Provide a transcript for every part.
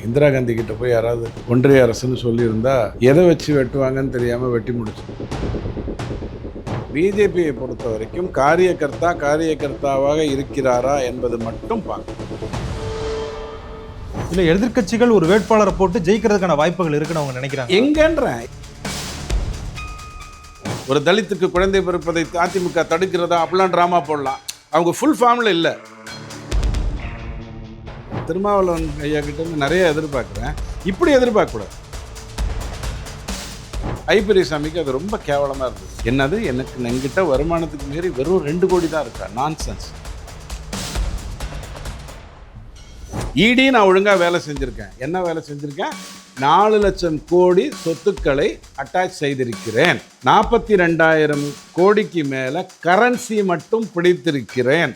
இந்திரா காந்தி கிட்ட போய் யாராவது ஒன்றிய அரசுன்னு சொல்லியிருந்தா எதை வச்சு வெட்டுவாங்கன்னு தெரியாமல் வெட்டி முடிச்சு. பிஜேபியை பொறுத்த வரைக்கும் காரியகர்த்தாவாக இருக்கிறாரா என்பது மட்டும் பார்க்கணும். இல்லை, எதிர்கட்சிகள் ஒரு வேட்பாளரை போட்டு ஜெயிக்கிறதுக்கான வாய்ப்புகள் இருக்குன்னு அவங்க நினைக்கிறாங்க. எங்கன்ற ஒரு தலித்துக்கு குழந்தை பிறப்பதை அதிமுக தடுக்கிறதா அப்படிலாம் ட்ராமா போடலாம். அவங்க ஃபுல் ஃபார்மில் இல்லை. திருமாவளவன் ஐயா கிட்ட இருந்து நிறைய எதிர்பார்க்குறேன். இப்படி எதிர்பார்க்கக்கூடாது. ஐபிரிசாமிக்கு அது ரொம்ப கேவலமாக இருந்தது. என்னது, எனக்கு என்கிட்ட வருமானத்துக்கு மீறி வெறும் 2 கோடி தான் இருக்கா? நான்சென்ஸ். இடி நான் ஒழுங்காக வேலை செஞ்சுருக்கேன். என்ன வேலை செஞ்சுருக்கேன்? 4 லட்சம் கோடி சொத்துக்களை அட்டாச் செய்திருக்கிறேன். 42,000 கோடிக்கு மேலே கரன்சி மட்டும் பிடித்திருக்கிறேன்.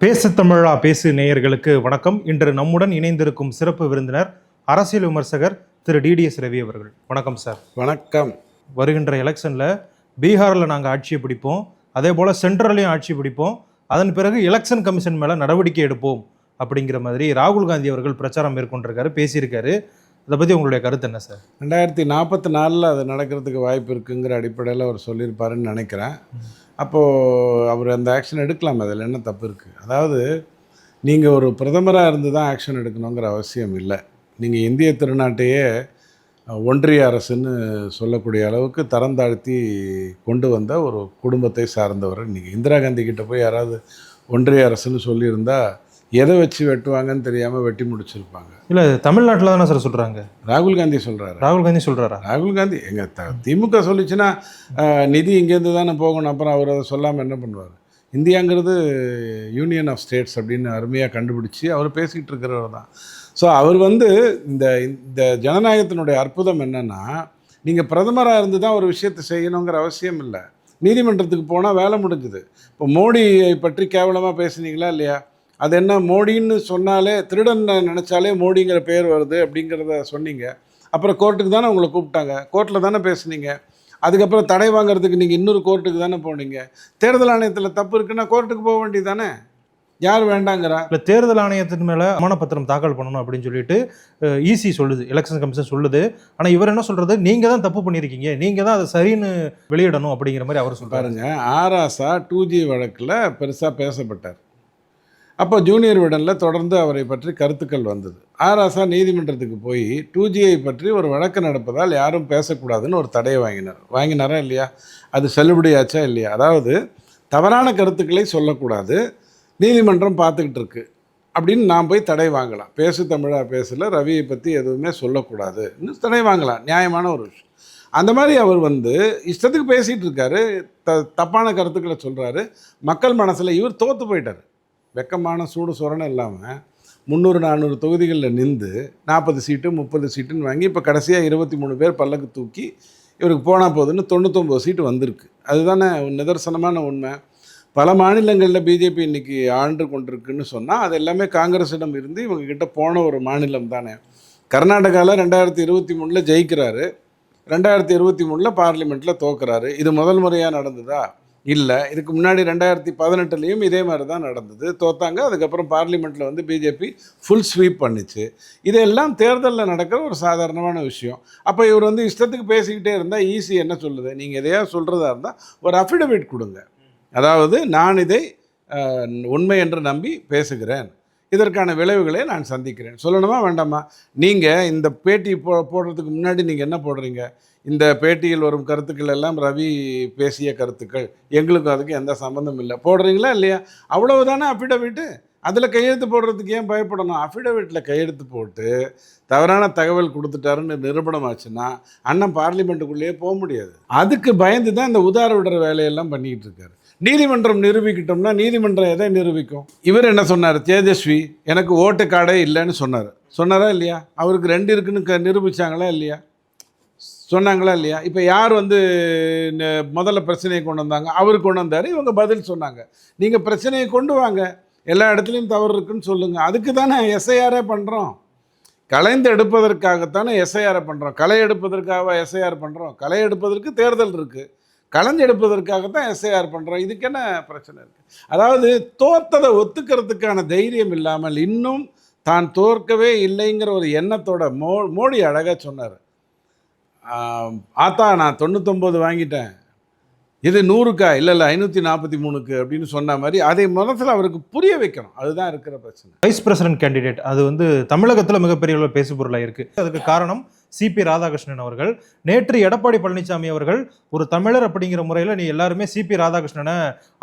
பேசு தமிழா பேசு நேயர்களுக்கு வணக்கம். இன்று நம்முடன் இணைந்திருக்கும் சிறப்பு விருந்தினர் அரசியல் விமர்சகர் திரு டிடிஎஸ் ரவி அவர்கள். வணக்கம் சார். வணக்கம். வருகின்ற எலெக்ஷனில் பீகாரில் நாங்கள் ஆட்சியை பிடிப்போம், அதே போல் சென்ட்ரல்லையும் ஆட்சி பிடிப்போம், அதன் பிறகு எலெக்ஷன் கமிஷன் மேலே நடவடிக்கை எடுப்போம் அப்படிங்கிற மாதிரி ராகுல் காந்தி அவர்கள் பிரச்சாரம் மேற்கொண்டிருக்காரு, பேசியிருக்காரு. அதை பற்றி உங்களுடைய கருத்து என்ன சார்? 2044 அது நடக்கிறதுக்கு வாய்ப்பு இருக்குங்கிற அடிப்படையில் அவர் சொல்லியிருப்பாருன்னு நினைக்கிறேன். அப்போது அவர் அந்த ஆக்ஷன் எடுக்கலாம். அதில் என்ன தப்பு இருக்குது? அதாவது நீங்கள் ஒரு பிரதமராக இருந்து தான் ஆக்ஷன் எடுக்கணுங்கிற அவசியம் இல்லை. நீங்கள் இந்திய திருநாட்டையே ஒன்றிய அரசுன்னு சொல்லக்கூடிய அளவுக்கு தரம் தாழ்த்தி கொண்டு வந்த ஒரு குடும்பத்தை சார்ந்தவர். நீங்கள் இந்திரா காந்தி கிட்ட போய் யாராவது ஒன்றிய அரசுன்னு சொல்லியிருந்தால் எதை வச்சு வெட்டுவாங்கன்னு தெரியாமல் வெட்டி முடிச்சிருப்பாங்க. இல்லை, தமிழ்நாட்டில் தானே சார் சொல்கிறாங்க. ராகுல் காந்தி சொல்கிறாரு. ராகுல் காந்தி எங்கள் திமுக சொல்லிச்சுன்னா நிதி இங்கேருந்து தானே போகணும். அப்புறம் அவர் அதை சொல்லாமல் என்ன பண்ணுவார்? இந்தியாங்கிறது யூனியன் ஆஃப் ஸ்டேட்ஸ் அப்படின்னு அருமையாக கண்டுபிடிச்சி அவர் பேசிக்கிட்டு இருக்கிறவர் தான். ஸோ அவர் இந்த ஜனநாயகத்தினுடைய அற்புதம் என்னென்னா, நீங்கள் பிரதமராக இருந்து தான் ஒரு விஷயத்தை செய்யணுங்கிற அவசியம் இல்லை. நீதிமன்றத்துக்கு போனால் வேலை முடிஞ்சுது. இப்போ மோடியை பற்றி கேவலமாக பேசுனீங்களா இல்லையா? அது என்ன, மோடின்னு சொன்னாலே திருடன் நினச்சாலே மோடிங்கிற பேர் வருது அப்படிங்கிறத சொன்னீங்க. அப்புறம் கோர்ட்டுக்கு தானே உங்களை கூப்பிட்டாங்க, கோர்ட்டில் தானே பேசுனீங்க. அதுக்கப்புறம் தடை வாங்கிறதுக்கு நீங்கள் இன்னொரு கோர்ட்டுக்கு தானே போனீங்க. தேர்தல் ஆணையத்தில் தப்பு இருக்குன்னா கோர்ட்டுக்கு போக வேண்டியது தானே. யார் வேண்டாங்கிறா? இல்லை, தேர்தல் ஆணையத்தின் மேலே அமானப்பத்திரம் தாக்கல் பண்ணணும் அப்படின்னு சொல்லிட்டு இசி சொல்லுது, எலெக்ஷன் கமிஷன் சொல்லுது. ஆனால் இவர் என்ன சொல்கிறது, நீங்கள் தான் தப்பு பண்ணியிருக்கீங்க, நீங்கள் தான் அதை சரின்னு வெளியிடணும் அப்படிங்கிற மாதிரி அவர் சொல்கிறாருங்க. ஆராசா 2G வழக்கில் பெருசாக பேசப்பட்டார். அப்போ ஜூனியர் விடனில் தொடர்ந்து அவரை பற்றி கருத்துக்கள் வந்தது. ஆராசா நீதிமன்றத்துக்கு போய் 2Gயை பற்றி ஒரு வழக்கு நடப்பதால் யாரும் பேசக்கூடாதுன்னு ஒரு தடையை வாங்கினாரா இல்லையா? அது செல்லுபடியாச்சா இல்லையா? அதாவது தவறான கருத்துக்களை சொல்லக்கூடாது, நீதிமன்றம் பார்த்துக்கிட்டு இருக்கு அப்படின்னு நான் போய் தடை வாங்கலாம். பேசு தமிழா பேசல ரவியை பற்றி எதுவுமே சொல்லக்கூடாது, இன்னும் தடை வாங்கலாம். நியாயமான ஒரு விஷயம். அந்த மாதிரி அவர் இஷ்டத்துக்கு பேசிகிட்டு இருக்காரு, தப்பான கருத்துக்களை சொல்கிறாரு. மக்கள் மனசில் இவர் தோற்று போயிட்டார். வெக்கமான சூடு சொரணம் இல்லாமல் 300-400 தொகுதிகளில் நின்று 40 சீட்டு 30 சீட்டுன்னு வாங்கி இப்போ கடைசியாக 23 பேர் பல்லக்கு தூக்கி இவருக்கு போனால் போதுன்னு 99 சீட்டு வந்திருக்கு. அதுதானே நிதர்சனமான உண்மை. பல மாநிலங்களில் பிஜேபி இன்றைக்கி ஆண்டு கொண்டிருக்குன்னு சொன்னால் அது எல்லாமே காங்கிரஸிடம் இருந்து இவங்ககிட்ட போன ஒரு மாநிலம் தானே. கர்நாடகாவில் 2023 ஜெயிக்கிறாரு, 2023 பார்லிமெண்ட்டில் தோக்குறாரு. இது முதல் முறையாக நடந்ததா? இல்லை. இதுக்கு முன்னாடி 2018 இதே மாதிரி தான் நடந்தது, தோத்தாங்க. அதுக்கப்புறம் பார்லிமெண்ட்டில் பிஜேபி ஃபுல் ஸ்வீப் பண்ணிச்சு. இதெல்லாம் தேர்தலில் நடக்கிற ஒரு சாதாரணமான விஷயம். அப்போ இவர் இஷ்டத்துக்கு பேசிக்கிட்டே இருந்தால் ஈஸி என்ன சொல்லுது? நீங்கள் எதையா சொல்கிறதா இருந்தால் ஒரு அஃபிடவிட் கொடுங்க. அதாவது நான் இதை உண்மை என்று நம்பி பேசுகிறேன், இதற்கான விளைவுகளை நான் சந்திக்கிறேன் சொல்லணுமா வேண்டாமா? நீங்கள் இந்த பேட்டி போடுறதுக்கு முன்னாடி நீங்கள் என்ன போடுறீங்க? இந்த பேட்டியில் வரும் கருத்துக்கள் எல்லாம் ரவி பேசிய கருத்துக்கள், எங்களுக்கும் அதுக்கு எந்த சம்மந்தம் இல்லை போடுறீங்களா இல்லையா? அவ்வளவுதானே அஃபிடவிட்டு. அதில் கையெழுத்து போடுறதுக்கு ஏன் பயப்படணும்? அஃபிடவிட்டில் கையெழுத்து போட்டு தவறான தகவல் கொடுத்துட்டாருன்னு நிரூபணம் ஆச்சுன்னா அண்ணன் பார்லிமெண்ட்டுக்குள்ளேயே போக முடியாது. அதுக்கு பயந்து தான் இந்த உதார விடுற வேலையெல்லாம் பண்ணிக்கிட்டு இருக்காரு. நீதிமன்றம் நிரூபிக்கிட்டோம்னா நீதிமன்றம் எதை நிரூபிக்கும்? இவர் என்ன சொன்னார்? தேஜஸ்வி எனக்கு ஓட்டு கார்டே இல்லைன்னு சொன்னாரா இல்லையா? அவருக்கு 2 இருக்குன்னு நிரூபித்தாங்களா இல்லையா? சொன்னாங்களா இல்லையா? இப்போ யார் முதல்ல பிரச்சனையை கொண்டு வந்தாங்க? அவர் கொண்டு வந்தார், இவங்க பதில் சொன்னாங்க. நீங்கள் பிரச்சனையை கொண்டு வாங்க, எல்லா இடத்துலையும் தவறு இருக்குன்னு சொல்லுங்கள். அதுக்கு தானே எஸ்ஐஆரே பண்ணுறோம். கலைந்து எடுப்பதற்காகத்தானே எஸ்ஐஆரை பண்ணுறோம். களை எடுப்பதற்காக எஸ்ஐஆர் பண்ணுறோம். களை எடுப்பதற்கு தேர்தல் இருக்குது. கலைஞ்சு எடுப்பதற்காகத்தான் எஸ்ஐஆர் பண்ணுறோம். இதுக்கு என்ன பிரச்சனை இருக்குது? அதாவது தோற்றதை ஒத்துக்கிறதுக்கான தைரியம் இல்லாமல் இன்னும் தான் தோற்கவே இல்லைங்கிற ஒரு எண்ணத்தோட மோடி அழகாக சொன்னார். ஆத்தா நான் 99 வாங்கிட்டேன், இது 100க்கா இல்லை 543க்கு அப்படின்னு சொன்ன மாதிரி அதை மனசில் அவருக்கு புரிய வைக்கணும். அதுதான் இருக்கிற பிரச்சனை. வைஸ் பிரசிடென்ட் கேண்டிடேட் அது வந்து தமிழகத்தில் மிகப்பெரிய அளவில் பேசுபொருளாக இருக்குது. அதுக்கு காரணம் சிபி ராதாகிருஷ்ணன் அவர்கள். நேற்று எடப்பாடி பழனிசாமி அவர்கள் ஒரு தமிழர் அப்படிங்கிற முறையில் நீ எல்லாருமே சிபி ராதாகிருஷ்ணனை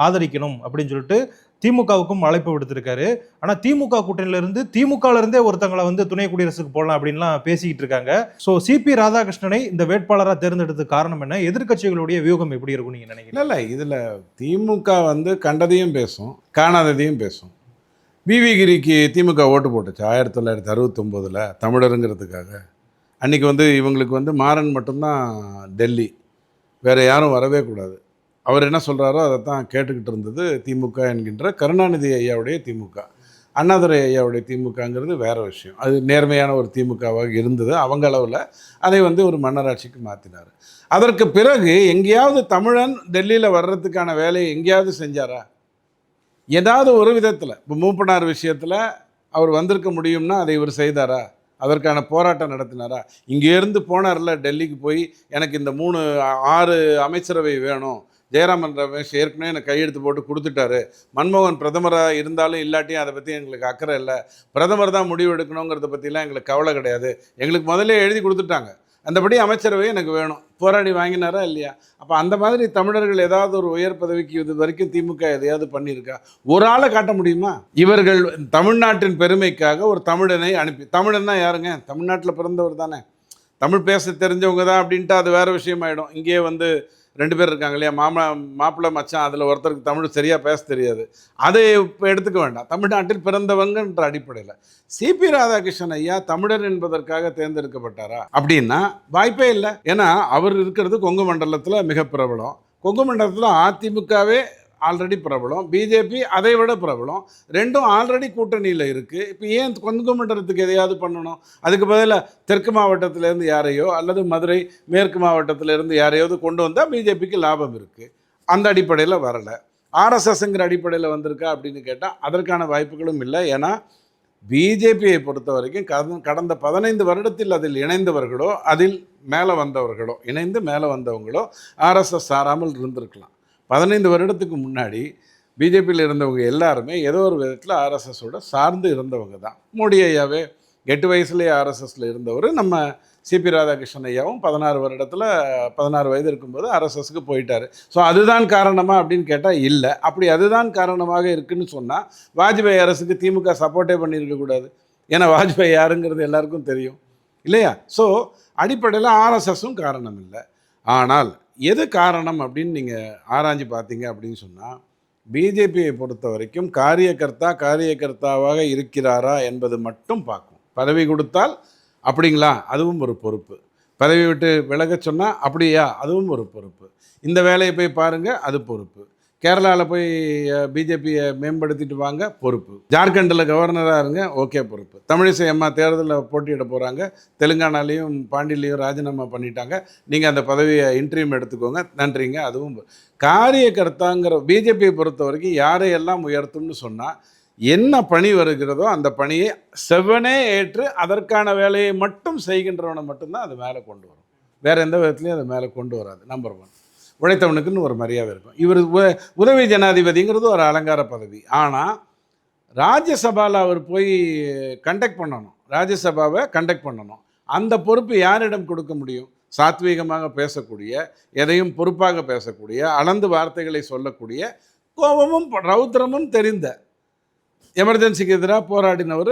ஆதரிக்கணும் அப்படின்னு சொல்லிட்டு திமுகவுக்கும் அழைப்பு விடுத்திருக்காரு. ஆனால் திமுக கூட்டணியிலிருந்து திமுகவிலிருந்தே ஒருத்தங்களை வந்து துணை குடியரசுக்கு போடலாம் அப்படின்லாம் பேசிக்கிட்டு இருக்காங்க. ஸோ சிபி ராதாகிருஷ்ணனை இந்த வேட்பாளராக தேர்ந்தெடுத்தது காரணம் என்ன? எதிர்க்கட்சிகளுடைய வியூகம் எப்படி இருக்கும் நீங்கள் நினைக்கிறீங்க? இல்லை இதில் திமுக வந்து கண்டதையும் பேசும், காணாததையும் பேசும். பிவி கிரிக்கு திமுக ஓட்டு போட்டுச்சு 1969 தமிழருங்கிறதுக்காக. அன்றைக்கி வந்து இவங்களுக்கு வந்து மாறன் மட்டும்தான் டெல்லி, வேறு யாரும் வரவே கூடாது. அவர் என்ன சொல்கிறாரோ அதை தான் கேட்டுக்கிட்டு இருந்தது திமுக என்கின்ற கருணாநிதி ஐயாவுடைய திமுக. அண்ணாதுரை ஐயாவுடைய திமுகங்கிறது வேறு விஷயம். அது நேர்மையான ஒரு திமுகவாக இருந்தது அவங்க அளவில். அதை வந்து ஒரு மன்னராட்சிக்கு மாற்றினார். அதற்கு பிறகு எங்கேயாவது தமிழன் டெல்லியில் வர்றதுக்கான வேலையை எங்கேயாவது செஞ்சாரா? ஏதாவது ஒரு விதத்தில் இப்போ மூப்பனார் விஷயத்தில் அவர் வந்திருக்க முடியும்னா அதை இவர் செய்தாரா? அதற்கான போராட்டம் நடத்தினாரா? இங்கேருந்து போனார்ல டெல்லிக்கு போய் எனக்கு இந்த 6 அமைச்சரவை வேணும், ஜெயராமன் ரமேஷ் ஏற்கனவே எனக்கு கையெழுத்து போட்டு கொடுத்துட்டாரு, மன்மோகன் பிரதமராக இருந்தாலும் இல்லாட்டியும் அதை பற்றி எங்களுக்கு அக்கறை இல்லை, பிரதமர் தான் முடிவு எடுக்கணுங்கிறத பற்றிலாம் எங்களுக்கு கவலை கிடையாது, எங்களுக்கு முதல்ல எழுதி கொடுத்துட்டாங்க, அந்தபடி அமைச்சரவை எனக்கு வேணும், போராடி வாங்கினாரா இல்லையா? அப்போ அந்த மாதிரி தமிழர்கள் ஏதாவது ஒரு உயர் பதவிக்கு இது வரைக்கும் திமுக எதையாவது பண்ணியிருக்கா? ஒரு ஆளை காட்ட முடியுமா? இவர்கள் தமிழ்நாட்டின் பெருமைக்காக ஒரு தமிழனை அனுப்பி, தமிழன்னா யாருங்க? தமிழ்நாட்டில் பிறந்தவர் தானே, தமிழ் பேச தெரிஞ்சவங்க தான் அப்படின்ட்டு அது வேறு விஷயமாயிடும். இங்கேயே வந்து 2 பேர் இருக்காங்க இல்லையா, மாப்பிள்ளை மச்சான், அதில் ஒருத்தருக்கு தமிழ் சரியாக பேச தெரியாது, அதை இப்போ எடுத்துக்க வேண்டாம். தமிழ்நாட்டில் பிறந்தவங்கன்ற அடிப்படையில் சிபி ராதாகிருஷ்ணன் ஐயா தமிழர் என்பதற்காக தேர்ந்தெடுக்கப்பட்டாரா அப்படின்னா வாய்ப்பே இல்லை. ஏன்னா அவர் இருக்கிறது கொங்கு மண்டலத்தில் மிக பிரபலம். கொங்கு மண்டலத்தில் அதிமுகவே ஆல்ரெடி பிரபலம், பிஜேபி அதை விட பிரபலம், ரெண்டும் ஆல்ரெடி கூட்டணியில் இருக்குது. இப்போ ஏன் கொங்கு மண்டலத்துக்கு எதையாவது பண்ணணும்? அதுக்கு பதிலாக தெற்கு மாவட்டத்திலேருந்து யாரையோ அல்லது மதுரை மேற்கு மாவட்டத்திலேருந்து யாரையாவது கொண்டு வந்தால் பிஜேபிக்கு லாபம் இருக்குது. அந்த அடிப்படையில் வரலை. ஆர்எஸ்எஸ்ங்கிற அடிப்படையில் வந்திருக்கா அப்படின்னு கேட்டால் அதற்கான வாய்ப்புகளும் இல்லை. ஏன்னா பிஜேபியை பொறுத்த வரைக்கும் கடந்த 15 வருடத்தில் அதில் இணைந்தவர்களோ அதில் மேலே வந்தவர்களோ இணைந்து மேலே வந்தவங்களோ ஆர்எஸ்எஸ் சாராமல் இருந்திருக்கலாம். 15 வருடத்துக்கு முன்னாடி பிஜேபியில் இருந்தவங்க எல்லாருமே ஏதோ ஒரு விதத்தில் ஆர்எஸ்எஸோட சார்ந்து இருந்தவங்க தான். மோடி ஐயாவே 8 வயசுலேயே ஆர்எஸ்எஸில் இருந்தவர். நம்ம சிபி ராதாகிருஷ்ணன் ஐயாவும் 16 வயது இருக்கும்போது ஆர்எஸ்எஸ்க்கு போயிட்டார். ஸோ அதுதான் காரணமா அப்படின்னு கேட்டால் இல்லை. அப்படி அதுதான் காரணமாக இருக்குன்னு சொன்னால் வாஜ்பாய் அரசுக்கு திமுக சப்போர்ட்டே பண்ணியிருக்கக்கூடாது. ஏன்னா வாஜ்பாய் யாருங்கிறது எல்லாருக்கும் தெரியும் இல்லையா? ஸோ அடிப்படையில் ஆர்எஸ்எஸும் காரணம் இல்லை. ஆனால் எது காரணம் அப்படின்னு நீங்கள் ஆராய்ஞ்சு பார்த்தீங்க அப்படின்னு சொன்னால் பிஜேபியை பொறுத்த வரைக்கும் காரியகர்த்தாவாக இருக்கிறாரா என்பது மட்டும் பார்க்கும். பதவி கொடுத்தால் அப்படிங்களா, அதுவும் ஒரு பொறுப்பு. பதவி விட்டு விலக சொன்னால் அப்படியா, அதுவும் ஒரு பொறுப்பு. இந்த வேலையை போய் பாருங்கள், அது பொறுப்பு. கேரளாவில் போய் பிஜேபியை மேம்படுத்திட்டு வாங்க, பொறுப்பு. ஜார்க்கண்டில் கவர்னராக இருங்க, ஓகே, பொறுப்பு. தமிழிசை அம்மா தேர்தலில் போட்டியிட போகிறாங்க, தெலுங்கானாலையும் பாண்டியிலையும் ராஜினாமா பண்ணிட்டாங்க, நீங்கள் அந்த பதவியை இன்ட்ரீம் எடுத்துக்கோங்க, நன்றிங்க, அதுவும். காரியகர்த்தாங்கிற பிஜேபியை பொறுத்த வரைக்கும் யாரையெல்லாம் உயர்த்தும்னு சொன்னால் என்ன பணி வருகிறதோ அந்த பணியை செவ்வனே ஏற்று அதற்கான வேலையை மட்டும் செய்கின்றவனை மட்டும்தான் அது மேலே கொண்டு வரும். வேறு எந்த விதத்துலையும் அது மேலே கொண்டு வராது. நம்பர் 1. உழைத்தவனுக்குன்னு ஒரு மரியாதை இருக்கும். இவர் உதவி ஜனாதிபதிங்கிறது ஒரு அலங்கார பதவி. ஆனால் ராஜ்யசபாவில் அவர் போய் கண்டக்ட் பண்ணணும், ராஜ்யசபாவை கண்டக்ட் பண்ணணும். அந்த பொறுப்பு யாரிடம் கொடுக்க முடியும்? சாத்வீகமாக பேசக்கூடிய, எதையும் பொறுப்பாக பேசக்கூடிய, அளந்து வார்த்தைகளை சொல்லக்கூடிய, கோபமும் ரௌத்திரமும் தெரிந்த, எமர்ஜென்சிக்கு எதிராக போராடினவர்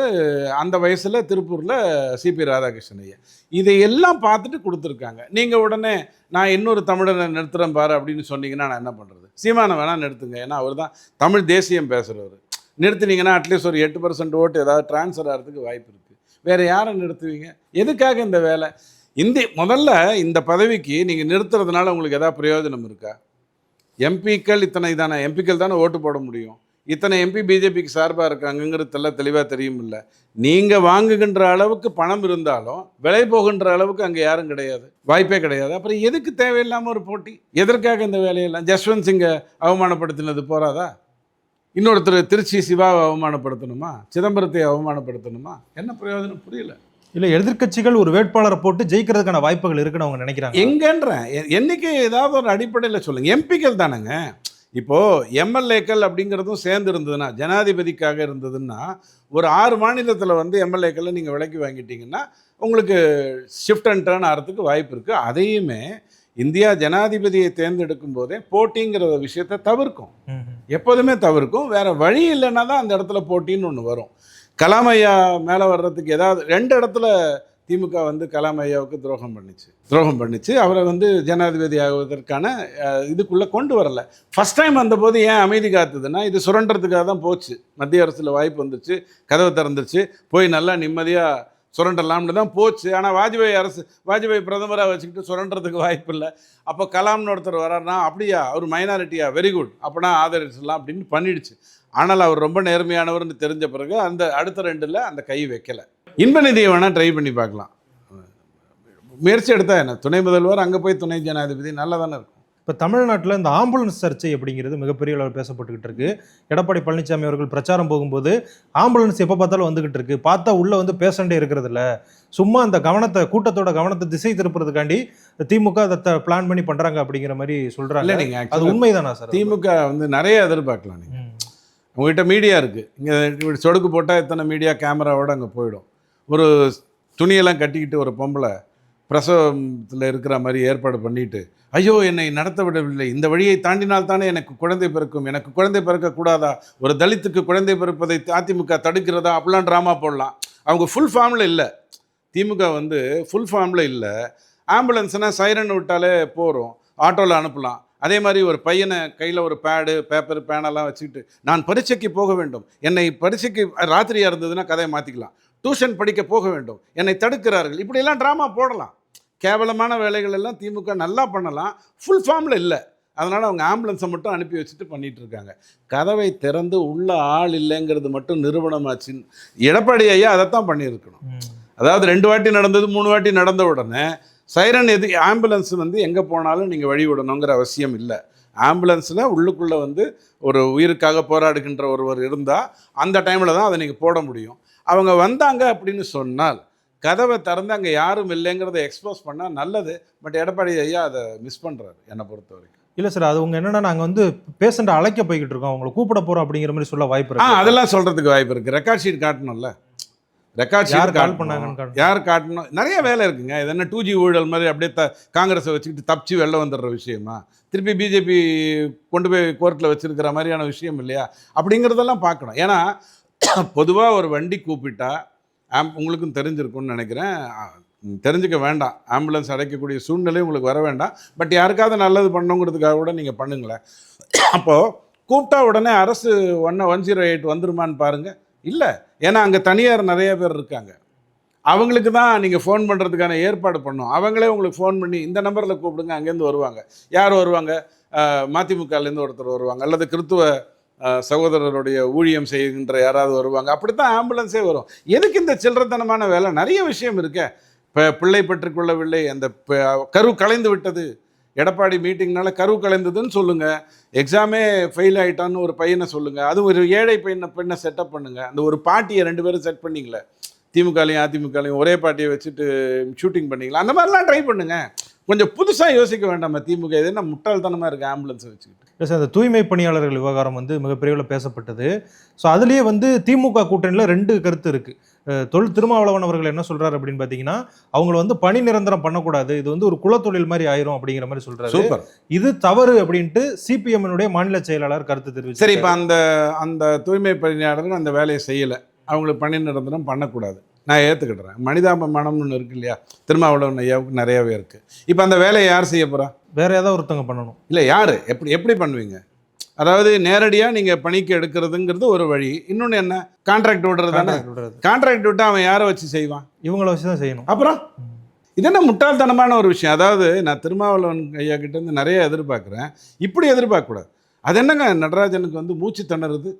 அந்த வயசில் திருப்பூரில் சிபி ராதாகிருஷ்ணன் ஐயா. இதையெல்லாம் பார்த்துட்டு கொடுத்துருக்காங்க. நீங்கள் உடனே நான் இன்னொரு தமிழனை நிறுத்துகிறேன் பாரு அப்படின்னு சொன்னீங்கன்னா நான் என்ன பண்ணுறது? சீமானை வேணால் நிறுத்துங்க, ஏன்னா அவர் தான் தமிழ் தேசியம் பேசுகிறவர். நிறுத்தினீங்கன்னா அட்லீஸ்ட் ஒரு 8% ஓட்டு ஏதாவது ட்ரான்ஸ்ஃபர் ஆகிறதுக்கு வாய்ப்பு இருக்குது. வேறு யாரை நிறுத்துவீங்க? எதுக்காக இந்த வேலை? முதல்ல இந்த பதவிக்கு நீங்கள் நிறுத்துறதுனால உங்களுக்கு எதாவது பிரயோஜனம் இருக்கா? எம்பிக்கள் இத்தனை தானே, எம்பிக்கள் தானே ஓட்டு போட முடியும். இத்தனை எம்பி பிஜேபிக்கு சார்பாக இருக்காங்கங்கிறது தெளிவாக தெரியும். இல்லை நீங்கள் வாங்குகின்ற அளவுக்கு பணம் இருந்தாலும் விலை போகின்ற அளவுக்கு அங்கே யாரும் கிடையாது, வாய்ப்பே கிடையாது. அப்புறம் எதுக்கு தேவையில்லாமல் ஒரு போட்டி? எதற்காக இந்த வேலையெல்லாம்? ஜஸ்வந்த் சிங்கை அவமானப்படுத்தினது போறாதா? இன்னொருத்தர் திருச்சி சிவாவை அவமானப்படுத்தணுமா? சிதம்பரத்தை அவமானப்படுத்தணுமா? என்ன பிரயோஜனம்? புரியல. இல்லை, எதிர்க்கட்சிகள் ஒரு வேட்பாளரை போட்டு ஜெயிக்கிறதுக்கான வாய்ப்புகள் இருக்குன்னு அவங்க நினைக்கிறாங்க. எங்கன்றேன் எண்ணிக்கை ஏதாவது ஒரு அடிப்படையில் சொல்லுங்கள். எம்பிக்கள் தானேங்க. இப்போது எம்எல்ஏக்கள் அப்படிங்கிறதும் சேர்ந்து இருந்ததுன்னா, ஜனாதிபதிக்காக இருந்ததுன்னா, ஒரு 6 மாநிலத்தில் வந்து எம்எல்ஏக்களை நீங்கள் விலைக்கு வாங்கிட்டீங்கன்னா உங்களுக்கு ஷிஃப்ட் அண்ட் டர்ன் ஆகிறதுக்கு வாய்ப்பு இருக்குது. அதையுமே இந்தியா ஜனாதிபதியை தேர்ந்தெடுக்கும் போதே போட்டிங்கிற விஷயத்தை தவிர்க்கும், எப்போதுமே தவிர்க்கும். வேறு வழி இல்லைன்னா தான் அந்த இடத்துல போட்டின்னு ஒன்று வரும். கலாம் ஐயா மேலே வர்றதுக்கு ஏதாவது 2 இடத்துல திமுக வந்து கலாம் ஐயாவுக்கு துரோகம் பண்ணிச்சு. அவரை வந்து ஜனாதிபதி ஆகுவதற்கான இதுக்குள்ளே கொண்டு வரலை. ஃபஸ்ட் டைம் வந்தபோது ஏன் அமைதி காத்துதுன்னா, இது சுரண்டுறதுக்காக தான் போச்சு. மத்திய அரசில் வாய்ப்பு வந்துச்சு, கதவை திறந்துச்சு, போய் நல்லா நிம்மதியாக சுரண்டலாம்னு தான் போச்சு. ஆனால் வாஜ்பாய் பிரதமராக வச்சுக்கிட்டு சுரண்டுறதுக்கு வாய்ப்பு இல்லை. அப்போ கலாம்னு ஒருத்தர் வர்றாருனா, அப்படியா அவர் மைனாரிட்டியா, வெரி குட், அப்படின்னா ஆதரிச்சிடலாம் அப்படின்னு பண்ணிடுச்சு. ஆனால் அவர் ரொம்ப நேர்மையானவர்னு தெரிஞ்ச பிறகு அந்த அடுத்த 2ல் அந்த கை வைக்கலை. இன்பநிதியை வேணால் ட்ரை பண்ணி பார்க்கலாம். முயற்சி எடுத்தா என்ன, துணை முதல்வர் அங்கே போய் துணை ஜனாதிபதி நல்லா தானே இருக்கும். இப்போ தமிழ்நாட்டில் இந்த ஆம்புலன்ஸ் சர்ச்சை அப்படிங்கிறது மிகப்பெரிய அளவில் பேசப்பட்டுக்கிட்டு இருக்கு. எடப்பாடி பழனிசாமி அவர்கள் பிரச்சாரம் போகும்போது ஆம்புலன்ஸ் எப்போ பார்த்தாலும் வந்துகிட்டு இருக்கு, பார்த்தா உள்ள வந்து பேஷண்டே இருக்கிறது இல்லை, சும்மா அந்த கூட்டத்தோட கவனத்தை திசை திருப்புறதுக்காண்டி திமுக அதை பிளான் பண்ணி பண்றாங்க அப்படிங்கிற மாதிரி சொல்றாங்க. நீங்க அது உண்மைதானா சார்? திமுக வந்து நிறைய எதிர்பார்க்கலாம். நீங்க உங்ககிட்ட மீடியா இருக்குது, இங்கே சொடுக்கு போட்டால் எத்தனை மீடியா கேமராவோடு அங்கே போயிடும். ஒரு துணியெல்லாம் கட்டிக்கிட்டு ஒரு பொம்பளை பிரசவத்தில் இருக்கிற மாதிரி ஏற்பாடு பண்ணிட்டு, ஐயோ என்னை நடத்த விடவில்லை, இந்த வழியை தாண்டினால் தானே எனக்கு குழந்தை பிறக்கும், எனக்கு குழந்தை பிறக்கக்கூடாதா, ஒரு தலித்துக்கு குழந்தை பிறப்பதை அதிமுக தடுக்கிறதா, அப்படிலாம் ட்ராமா போடலாம். அவங்க ஃபுல் ஃபார்மில் இல்லை. திமுக வந்து ஃபுல் ஃபார்மில் இல்லை. ஆம்புலன்ஸ்னால் சைரன் விட்டாலே போகிறோம், ஆட்டோவில் அனுப்பலாம். அதே மாதிரி ஒரு பையனை கையில் ஒரு பேடு பேப்பர் பேனெல்லாம் வச்சுக்கிட்டு, நான் பரீட்சைக்கு போக வேண்டும், என்னை பரீட்சைக்கு ராத்திரியாக இருந்ததுன்னா கதையை மாற்றிக்கலாம், டியூஷன் படிக்க போக வேண்டும், என்னை தடுக்கிறார்கள், இப்படியெல்லாம் ட்ராமா போடலாம். கேவலமான வேலைகள் எல்லாம் திமுக நல்லா பண்ணலாம், ஃபுல் ஃபார்மில் இல்லை. அதனால் அவங்க ஆம்புலன்ஸை மட்டும் அனுப்பி வச்சுட்டு பண்ணிகிட்டு இருக்காங்க. கதவை திறந்து உள்ள ஆள் இல்லைங்கிறது மட்டும் நிரூபணமாச்சுன்னு எடப்பாடி ஐயா அதைத்தான் பண்ணியிருக்கணும். அதாவது 2 வாட்டி நடந்தது, 3 வாட்டி நடந்த உடனே சைரன் ஆம்புலன்ஸ் வந்து எங்கே போனாலும் நீங்கள் வழி விடணுங்கிற அவசியம் இல்லை. ஆம்புலன்ஸில் உள்ளுக்குள்ளே வந்து ஒரு உயிருக்காக போராடுகின்ற ஒருவர் இருந்தால் அந்த டைமில் தான் அதை நீங்கள் போட முடியும். அவங்க வந்தாங்க அப்படின்னு சொன்னால் கதவை திறந்து அங்கே யாரும் இல்லைங்கிறத எக்ஸ்போஸ் பண்ணால் நல்லது. பட் எடப்பாடி ஐயா அதை மிஸ் பண்ணுறாரு என்னை பொறுத்த வரைக்கும். இல்லை சார், அது உங்க என்னன்னா நாங்கள் வந்து பேஷண்ட்டை அழைக்க போய்கிட்டு இருக்கோம், அவங்களை கூப்பிட போகிறோம் அப்படிங்கிற மாதிரி சொல்ல வாய்ப்பு இருக்கு. அதெல்லாம் சொல்கிறதுக்கு வாய்ப்பு இருக்குது. ரெக்கார்ட் ஷீட் காட்டணும்ல, ரெக்கார்ட் ஷீட் கால் பண்ணாங்கன்னு யார் காட்டணும், நிறைய வேலை இருக்குங்க. இது என்ன 2G ஊழல் மாதிரி அப்படியே காங்கிரஸை வச்சுக்கிட்டு தப்பிச்சு வெளில வந்துடுற விஷயமா? திருப்பி பிஜேபி கொண்டு போய் கோர்ட்டில் வச்சுருக்கிற மாதிரியான விஷயம் இல்லையா? அப்படிங்கிறதெல்லாம் பார்க்கணும். ஏன்னா பொதுவாக ஒரு வண்டி கூப்பிட்டா உங்களுக்கும் தெரிஞ்சிருக்கும்னு நினைக்கிறேன், தெரிஞ்சுக்க வேண்டாம், ஆம்புலன்ஸ் அடைக்கக்கூடிய சூழ்நிலை உங்களுக்கு வர வேண்டாம். பட் யாருக்காவது நல்லது பண்ணணுங்கிறதுக்காக கூட நீங்கள் பண்ணுங்களேன். அப்போது கூப்பிட்டா உடனே அரசு 108 வந்துருமான்னு பாருங்கள். இல்லை, ஏன்னா அங்கே தனியார் நிறைய பேர் இருக்காங்க, அவங்களுக்கு தான் நீங்கள் ஃபோன் பண்ணுறதுக்கான ஏற்பாடு பண்ணணும். அவங்களே உங்களுக்கு ஃபோன் பண்ணி இந்த நம்பரில் கூப்பிடுங்க, அங்கேருந்து வருவாங்க. யார் வருவாங்க? மதிமுகலேருந்து ஒருத்தர் வருவாங்க, அல்லது கிறித்துவ சகோதரருடைய ஊழியம் செய்கின்ற யாராவது வருவாங்க. அப்படித்தான் ஆம்புலன்ஸே வரும். எதுக்கு இந்த சில்லறத்தனமான வேலை? நிறைய விஷயம் இருக்கே. இப்போ பிள்ளை பெற்றுக்கொள்ளவில்லை, அந்த கரு கலைந்து விட்டது, எடப்பாடி மீட்டிங்னால கரு கலைந்ததுன்னு சொல்லுங்கள். எக்ஸாமே ஃபெயில் ஆகிட்டான்னு ஒரு பையனை சொல்லுங்கள். அது ஒரு ஏழை பெண்ணை செட்டப் பண்ணுங்கள். அந்த ஒரு பாட்டியை 2 பேரும் செட் பண்ணிங்களே, திமுகலையும் அதிமுகலையும் ஒரே பாட்டியை வச்சுட்டு ஷூட்டிங் பண்ணிங்களா, அந்த மாதிரிலாம் ட்ரை பண்ணுங்கள். கொஞ்சம் புதுசாக யோசிக்க வேண்டாமா திமுக? இது என்ன முட்டாள்தனமாக இருக்குது ஆம்புலன்ஸை வச்சுக்கிட்டு? சார், அந்த தூய்மை பணியாளர்கள் விவகாரம் வந்து மிகப்பெரிய பேசப்பட்டது. ஸோ அதுலேயே வந்து திமுக கூட்டணியில் 2 கருத்து இருக்குது. திருமாவளவன் அவர்கள் என்ன சொல்கிறார் அப்படின்னு பார்த்தீங்கன்னா, அவங்கள வந்து பணி நிரந்தரம் பண்ணக்கூடாது, இது வந்து ஒரு குலத்தொழில் மாதிரி ஆயிரும் அப்படிங்கிற மாதிரி சொல்கிறாரு. சூப்பர், இது தவறு அப்படின்ட்டு சிபிஎம்னுடைய மாநில செயலாளர் கருத்து தெரிவிச்சு. சரி, இப்போ அந்த தூய்மை பணியாளர்கள் அந்த வேலையை செய்யலை, அவங்களுக்கு பணி நிரந்தரம் பண்ணக்கூடாது, நான் ஏற்றுக்கிட்டுறேன். மனிதாபிமானம்னு ஒன்று இருக்கு இல்லையா, திருமாவளவன் ஐயாவுக்கு நிறையாவே இருக்குது. இப்போ அந்த வேலையை யார் செய்ய போகிறா? வேறு ஏதாவது ஒருத்தவங்க பண்ணணும். இல்லை, யார்? எப்படி பண்ணுவீங்க? அதாவது நேரடியாக நீங்கள் பணிக்கு எடுக்கிறதுங்கிறது ஒரு வழி. இன்னொன்று என்ன, கான்ட்ராக்ட் விடுறது தானே. கான்ட்ராக்ட் விட்டு அவன் யாரை வச்சு செய்வான்? இவங்கள வச்சு தான் செய்யணும். அப்புறம் இது என்ன முட்டாள்தனமான ஒரு விஷயம்? அதாவது நான் திருமாவளவன் ஐயா கிட்டேருந்து நிறைய எதிர்பார்க்குறேன், இப்படி எதிர்பார்க்கக்கூடாது. அது என்னங்க, நடராஜனுக்கு வந்து மூச்சு திணறுது,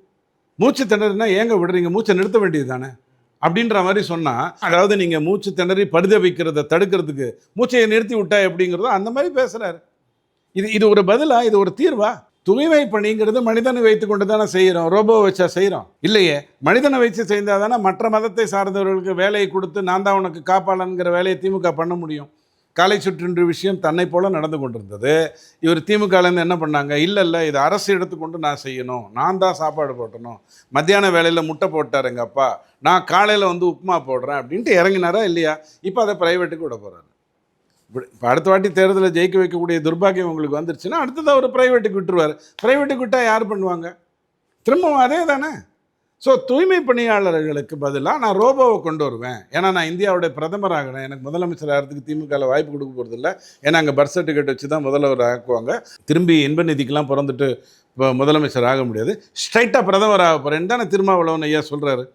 மூச்சு திணறினா ஏங்க விடுறீங்க, மூச்சை நிறுத்த வேண்டியது தானே அப்படின்ற மாதிரி சொன்னால், அதாவது நீங்கள் மூச்சு திணறி பரிதவிக்கிறத தடுக்கிறதுக்கு மூச்சையை நிறுத்தி விட்டா எப்படிங்கிறதோ அந்த மாதிரி பேசுகிறாரு. இது ஒரு பதிலா? இது ஒரு தீர்வா? தூய்மை பணிங்கிறது மனிதனை வைத்து கொண்டு தானே செய்கிறோம், ரோபோ வச்சா செய்கிறோம் இல்லையே. மனிதனை வச்சு செய்தால் தானே மற்ற மதத்தை சார்ந்தவர்களுக்கு வேலையை கொடுத்து நான் தான் உனக்கு காப்பாளன்கிற வேலையை திமுக பண்ண முடியும். காலை சுற்றுன்ற விஷயம் தன்னை போல நடந்து கொண்டிருந்தது. இவர் திமுகலேருந்து என்ன பண்ணாங்க, இல்லை இது அரசு எடுத்துக்கொண்டு நான் செய்யணும், நான் தான் சாப்பாடு போட்டணும், மத்தியான வேலையில் முட்டை போட்டார் எங்கள் அப்பா, நான் காலையில் வந்து உப்புமா போடுறேன் அப்படின்ட்டு இறங்கினாரா இல்லையா? இப்போ அதை ப்ரைவேட்டுக்கு விட போகிறாரு. இப்போ அடுத்த வாட்டி தேர்தலில் ஜெயிக்க வைக்கக்கூடிய துர்பாக்கியம் உங்களுக்கு வந்துருச்சுன்னா அடுத்தது அவர் ப்ரைவேட்டுக்கு விட்டுருவார். ப்ரைவேட்டுக்கு விட்டால் யார் பண்ணுவாங்க? திரும்பவும் அதே தானே. ஸோ தூய்மை பணியாளர்களுக்கு பதிலாக நான் ரோபோவை கொண்டு வருவேன், ஏன்னா நான் இந்தியாவுடைய பிரதமர் ஆகிறேன், எனக்கு முதலமைச்சர் ஆகிறதுக்கு திமுகவில் வாய்ப்பு கொடுக்க போகிறது இல்லை, ஏன்னா அங்கே பர்த் சர்டிஃபிகேட் வச்சு தான் முதல்வர் ஆக்குவாங்க, திரும்பி இன்ப நிதிக்கெலாம் பிறந்துட்டு இப்போ முதலமைச்சர் ஆக முடியாது, ஸ்ட்ரைட்டாக பிரதமர் ஆக போகிறேன்னு தானே திருமாவளவன் ஐயா சொல்கிறாரு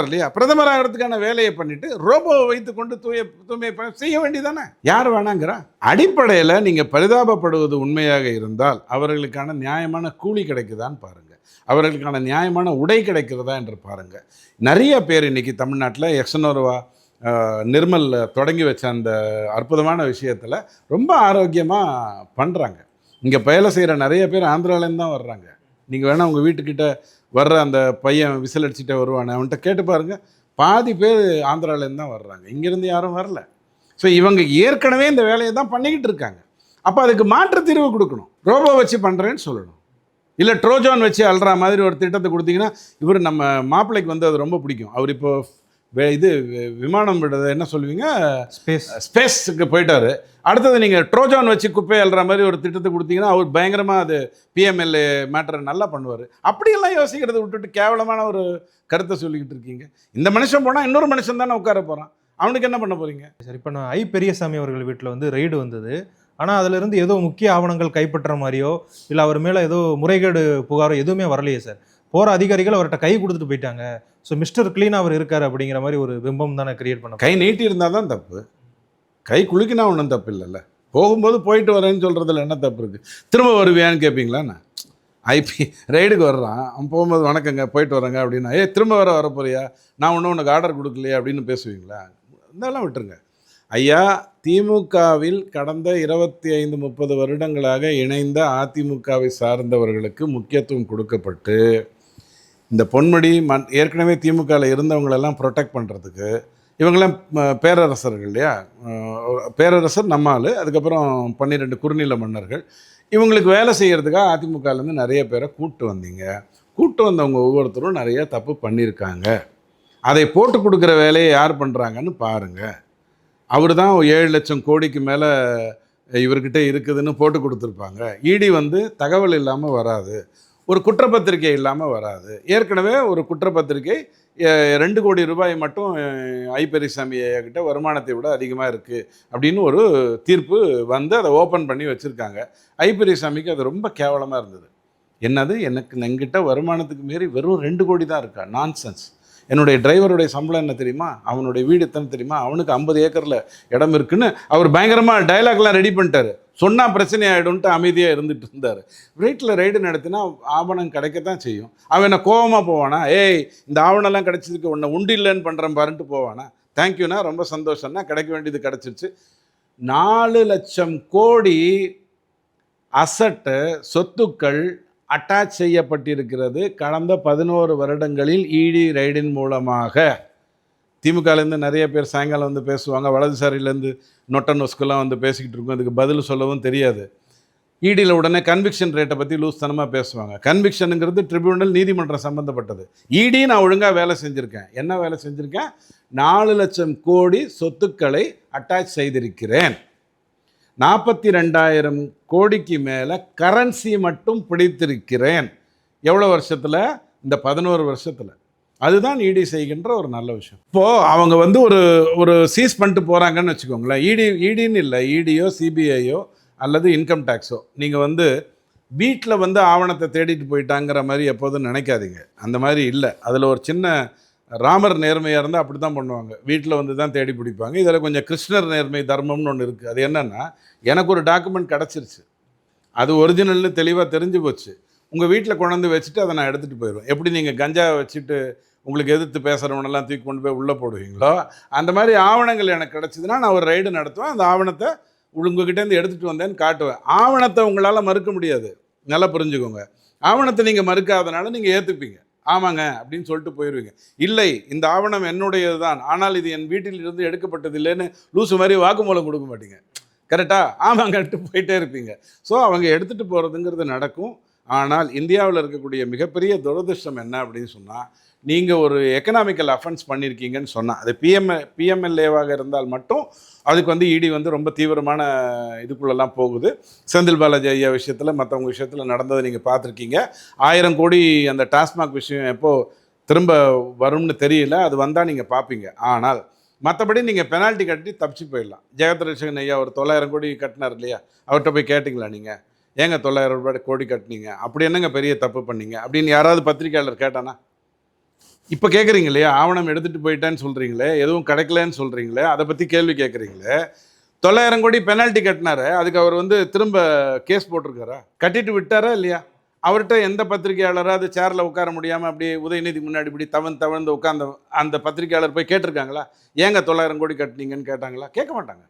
இல்லையா? பிரதமர் ஆகிறதுக்கான வேலையை பண்ணிவிட்டு ரோபோவை வைத்து கொண்டு தூய்மை செய்ய வேண்டியதானே. யார் வேணாங்கிறா? அடிப்படையில் நீங்கள் பரிதாபப்படுவது உண்மையாக இருந்தால் அவர்களுக்கான நியாயமான கூலி கிடைக்குதான்னு பாருங்கள், அவர்களுக்கான நியாயமான உடை கிடைக்கிறதா என்று பாருங்கள். நிறைய பேர் இன்றைக்கி தமிழ்நாட்டில் எக்ஸனோர்வா நிர்மல் தொடங்கி வச்ச அந்த அற்புதமான விஷயத்தில் ரொம்ப ஆரோக்கியமாக பண்ணுறாங்க. இங்கே வேலை செய்கிற நிறைய பேர் ஆந்திராவிலேருந்து தான் வர்றாங்க. நீங்கள் வேணால் உங்கள் வீட்டுக்கிட்ட வர்ற அந்த பையன் விசில் அடிச்சுட்டே வருவானே, அவன்கிட்ட கேட்டு பாருங்கள், பாதி பேர் ஆந்திராவிலேருந்து தான் வர்றாங்க, இங்கேருந்து யாரும் வரல. ஸோ இவங்க ஏற்கனவே இந்த வேலையை தான் பண்ணிக்கிட்டு இருக்காங்க. அப்போ அதுக்கு மாற்று தீர்வு கொடுக்கணும். ரோபோ வச்சு பண்ணுறேன்னு சொல்லணும், இல்லை ட்ரோஜான் வச்சு அல்ற மாதிரி ஒரு திட்டத்தை கொடுத்தீங்கன்னா, இவர் நம்ம மாப்பிள்ளைக்கு வந்து அது ரொம்ப பிடிக்கும். அவர் இப்போ இது விமானம் விடுறது என்ன சொல்லுவீங்க, ஸ்பேஸுக்கு போயிட்டார். அடுத்தது நீங்கள் ட்ரோஜான் வச்சு குப்பை அல்ற மாதிரி ஒரு திட்டத்தை கொடுத்தீங்கன்னா அவர் பயங்கரமாக அது பிஎம்எல்ஏ மேட்டரை நல்லா பண்ணுவார். அப்படியெல்லாம் யோசிக்கிறத விட்டுட்டு கேவலமான ஒரு கருத்தை சொல்லிக்கிட்டு இருக்கீங்க. இந்த மனுஷன் போனால் இன்னொரு மனுஷன் தானே உட்கார போகிறான், அவனுக்கு என்ன பண்ண போகிறீங்க? சரி, இப்போ நான் பெரியசாமி அவர்கள் வீட்டில் வந்து ரெய்டு வந்தது. ஆனால் அதிலிருந்து ஏதோ முக்கிய ஆவணங்கள் கைப்பற்ற மாதிரியோ இல்லை அவர் மேலே ஏதோ முறைகேடு புகாரோ எதுவுமே வரலையே சார். போகிற அதிகாரிகள் அவர்கிட்ட கை கொடுத்துட்டு போயிட்டாங்க. ஸோ மிஸ்டர் க்ளீனாக அவர் இருக்கார் அப்படிங்கிற மாதிரி ஒரு பிம்பம் தானே கிரியேட் பண்ண. கை நீட்டி இருந்தால் தான் தப்பு, கை குலுக்கினா ஒன்றும் தப்பு இல்லைல்ல. போகும்போது போயிட்டு வரேன்னு சொல்கிறதுல என்ன தப்பு இருக்குது? திரும்ப வருவியான்னு கேட்பீங்களாண்ணா? ஐபி ரைடுக்கு வர்றான், அவன் போகும்போது வணக்கங்க போயிட்டு வரேங்க அப்படின்னா, திரும்ப வர போறியா, நான் ஒன்றும் உனக்கு ஆர்டர் கொடுக்கலையே அப்படின்னு பேசுவீங்களா? இதெல்லாம் விட்டுருங்க ஐயா. திமுகவில் கடந்த 25-30 வருடங்களாக இணைந்த அதிமுகவை சார்ந்தவர்களுக்கு முக்கியத்துவம் கொடுக்கப்பட்டு இந்த பொன்முடி ஏற்கனவே திமுகவில் இருந்தவங்களெல்லாம் ப்ரொடெக்ட் பண்ணுறதுக்கு, இவங்களாம் பேரரசர்கள் இல்லையா, பேரரசர் நம்மால், அதுக்கப்புறம் 12 குறுநில மன்னர்கள், இவங்களுக்கு வேலை செய்கிறதுக்காக அதிமுகலேருந்து நிறைய பேரை கூப்பிட்டு வந்தீங்க. கூப்பிட்டு வந்தவங்க ஒவ்வொருத்தரும் நிறைய தப்பு பண்ணியிருக்காங்க. அதை போட்டு கொடுக்குற வேலையை யார் பண்ணுறாங்கன்னு பாருங்கள். அவர் தான் 7 லட்சம் கோடிக்கு மேலே இவர்கிட்ட இருக்குதுன்னு போட்டு கொடுத்துருப்பாங்க. இடி வந்து தகவல் இல்லாமல் வராது, ஒரு குற்றப்பத்திரிகை இல்லாமல் வராது. ஏற்கனவே ஒரு குற்றப்பத்திரிகை 2 கோடி ரூபாய் மட்டும் பெரியசாமி கிட்ட வருமானத்தை விட அதிகமாக இருக்குது அப்படின்னு ஒரு தீர்ப்பு வந்து அதை ஓப்பன் பண்ணி வச்சுருக்காங்க. பெரியசாமிக்கு அது ரொம்ப கேவலமாக இருந்தது. என்னது, எனக்கு என்கிட்ட வருமானத்துக்கு மீறி வெறும் 2 கோடி தான் இருக்கா? நான்சென்ஸ். என்னுடைய டிரைவருடைய சம்பளம் என்ன தெரியுமா, அவனுடைய வீடு எத்தனை தெரியுமா, அவனுக்கு 50 ஏக்கரில் இடம் இருக்குன்னு அவர் பயங்கரமாக டைலாக்லாம் ரெடி பண்ணிட்டார். சொன்னால் பிரச்சனை ஆகிடும்ட்டு அமைதியாக இருந்துகிட்டு இருந்தார். வீட்டில் ரைடு நடத்தினா ஆவணம் கிடைக்கத்தான் செய்யும். அவன் என்ன கோபமாக போவானா, இந்த ஆவணம்லாம் கிடைச்சதுக்கு உன்னை உண்டு இல்லைன்னு பண்ணுறேன் பாருன்ட்டு போவானா? தேங்க்யூண்ணா, ரொம்ப சந்தோஷம்னா, கிடைக்க வேண்டியது கிடச்சிருச்சு. 4 லட்சம் கோடி அசட்டு சொத்துக்கள் அட்டாச் செய்யப்பட்டிருக்கிறது கடந்த 11 வருடங்களில் இடி ரைடின் மூலமாக. திமுகலேருந்து நிறைய பேர் சாயங்காலம் வந்து பேசுவாங்க, வலதுசாரியிலேருந்து நொட்ட நொஸ்கெல்லாம் வந்து பேசிக்கிட்டு இருக்கும், அதுக்கு பதில் சொல்லவும் தெரியாது. இடியில் உடனே கன்விக்ஷன் ரேட்டை பற்றி லூஸ்தனமாக பேசுவாங்க. கன்விக்ஷனுங்கிறது ட்ரிபியூனல், நீதிமன்றம் சம்மந்தப்பட்டது. இடி நான் ஒழுங்காக வேலை செஞ்சுருக்கேன். என்ன வேலை செஞ்சுருக்கேன்? 4 லட்சம் கோடி சொத்துக்களை அட்டாச் செய்திருக்கிறேன். 42,000 கோடிக்கு மேலே கரன்சி மட்டும் பிடித்திருக்கிறேன். எவ்வளோ வருஷத்தில்? இந்த 11 வருஷத்தில். அதுதான் இடி செய்கின்ற ஒரு நல்ல விஷயம். இப்போது அவங்க வந்து ஒரு சீஸ் பண்ணிட்டு போகிறாங்கன்னு வச்சுக்கோங்களேன். இடின்னு இல்லை, இடியோ சிபிஐயோ அல்லது இன்கம் டேக்ஸோ, நீங்கள் வந்து வீட்டில் வந்து ஆவணத்தை தேடிட்டு போயிட்டாங்கிற மாதிரி எப்போதும் நினைக்காதீங்க. அந்த மாதிரி இல்லை. அதில் ஒரு சின்ன ராமர் நேர்மையாக இருந்தால் அப்படி தான் பண்ணுவாங்க, வீட்டில் வந்து தான் தேடி பிடிப்பாங்க. இதில் கொஞ்சம் கிருஷ்ணர் நேர்மை தர்மம்னு ஒன்று இருக்குது. அது என்னென்னா, எனக்கு ஒரு டாக்குமெண்ட் கிடச்சிருச்சு, அது ஒரிஜினல்னு தெளிவாக தெரிஞ்சு போச்சு, உங்கள் வீட்டில் கொண்டு வந்து வச்சுட்டு அதை நான் எடுத்துகிட்டு போயிடுவேன். எப்படி நீங்கள் கஞ்சா வச்சுட்டு உங்களுக்கு எதிர்த்து பேசுகிறவனெல்லாம் தூக்கி கொண்டு போய் உள்ளே போடுவீங்களோ, அந்த மாதிரி ஆவணங்கள் எனக்கு கிடச்சிதுன்னா நான் ஒரு ரைடு நடத்துவேன். அந்த ஆவணத்தை உங்ககிட்டேருந்து எடுத்துகிட்டு வந்தேன்னு காட்டுவேன். ஆவணத்தை உங்களால் மறுக்க முடியாது, நல்லா புரிஞ்சுக்கோங்க. ஆவணத்தை நீங்கள் மறுக்காதனால நீங்கள் ஏற்றுப்பீங்க, ஆமாங்க அப்படின்னு சொல்லிட்டு போயிடுவீங்க. இல்லை, இந்த ஆவணம் என்னுடையது தான், ஆனால் இது என் வீட்டில் இருந்து எடுக்கப்பட்டது இல்லைன்னு லூசு மாதிரி வாக்குமூலம் கொடுக்க மாட்டீங்க. கரெக்டாக? ஆமாங்கன்ட்டு போயிட்டே இருப்பீங்க. ஸோ அவங்க எடுத்துகிட்டு போகிறதுங்கிறது நடக்கும். ஆனால் இந்தியாவில் இருக்கக்கூடிய மிகப்பெரிய துரதிர்ஷ்டம் என்ன அப்படின்னு சொன்னால், நீங்கள் ஒரு எக்கனாமிக்கல் அஃபென்ஸ் பண்ணியிருக்கீங்கன்னு சொன்னால், அது பிஎம்எல்ஏவாக இருந்தால் மட்டும் அதுக்கு வந்து இடி வந்து ரொம்ப தீவிரமான இதுக்குள்ளெல்லாம் போகுது. செந்தில் பாலாஜி ஐயா விஷயத்தில், மற்றவங்க விஷயத்தில் நடந்ததை நீங்கள் பார்த்துருக்கீங்க. 1000 கோடி அந்த டாஸ்மாக் விஷயம் எப்போது திரும்ப வரும்னு தெரியல, அது வந்தால் நீங்கள் பார்ப்பீங்க. ஆனால் மற்றபடி நீங்கள் பெனால்ட்டி கட்டி தப்பிச்சு போயிடலாம். ஜெகத்ரட்சகன் ஐயா ஒரு 900 கோடி கட்டினார் இல்லையா, அவர்கிட்ட போய் கேட்டிங்களா நீங்கள், ஏங்க 900 கோடி கட்டினீங்க, அப்படி என்னங்க பெரிய தப்பு பண்ணீங்க அப்படின்னு யாராவது பத்திரிக்கையாளர் கேட்டானா? இப்போ கேட்குறீங்க இல்லையா, ஆவணம் எடுத்துகிட்டு போயிட்டேன்னு சொல்கிறீங்களே, எதுவும் கிடைக்கலன்னு சொல்கிறீங்களே, அதை பற்றி கேள்வி கேட்குறீங்களே. 900 கோடி பெனால்ட்டி கட்டினாரு, அதுக்கு அவர் வந்து திரும்ப கேஸ் போட்டிருக்காரா? கட்டிட்டு விட்டாரா இல்லையா? அவர்கிட்ட எந்த பத்திரிகையாளராக அது சேரில் உட்கார முடியாமல் அப்படியே உதயநிதி முன்னாடி இப்படி தவழ்ந்து உட்கார்ந்த அந்த பத்திரிகையாளர் போய் கேட்டிருக்காங்களா, ஏங்க 900 கோடி கட்டினீங்கன்னு கேட்டாங்களா? கேட்க மாட்டாங்க.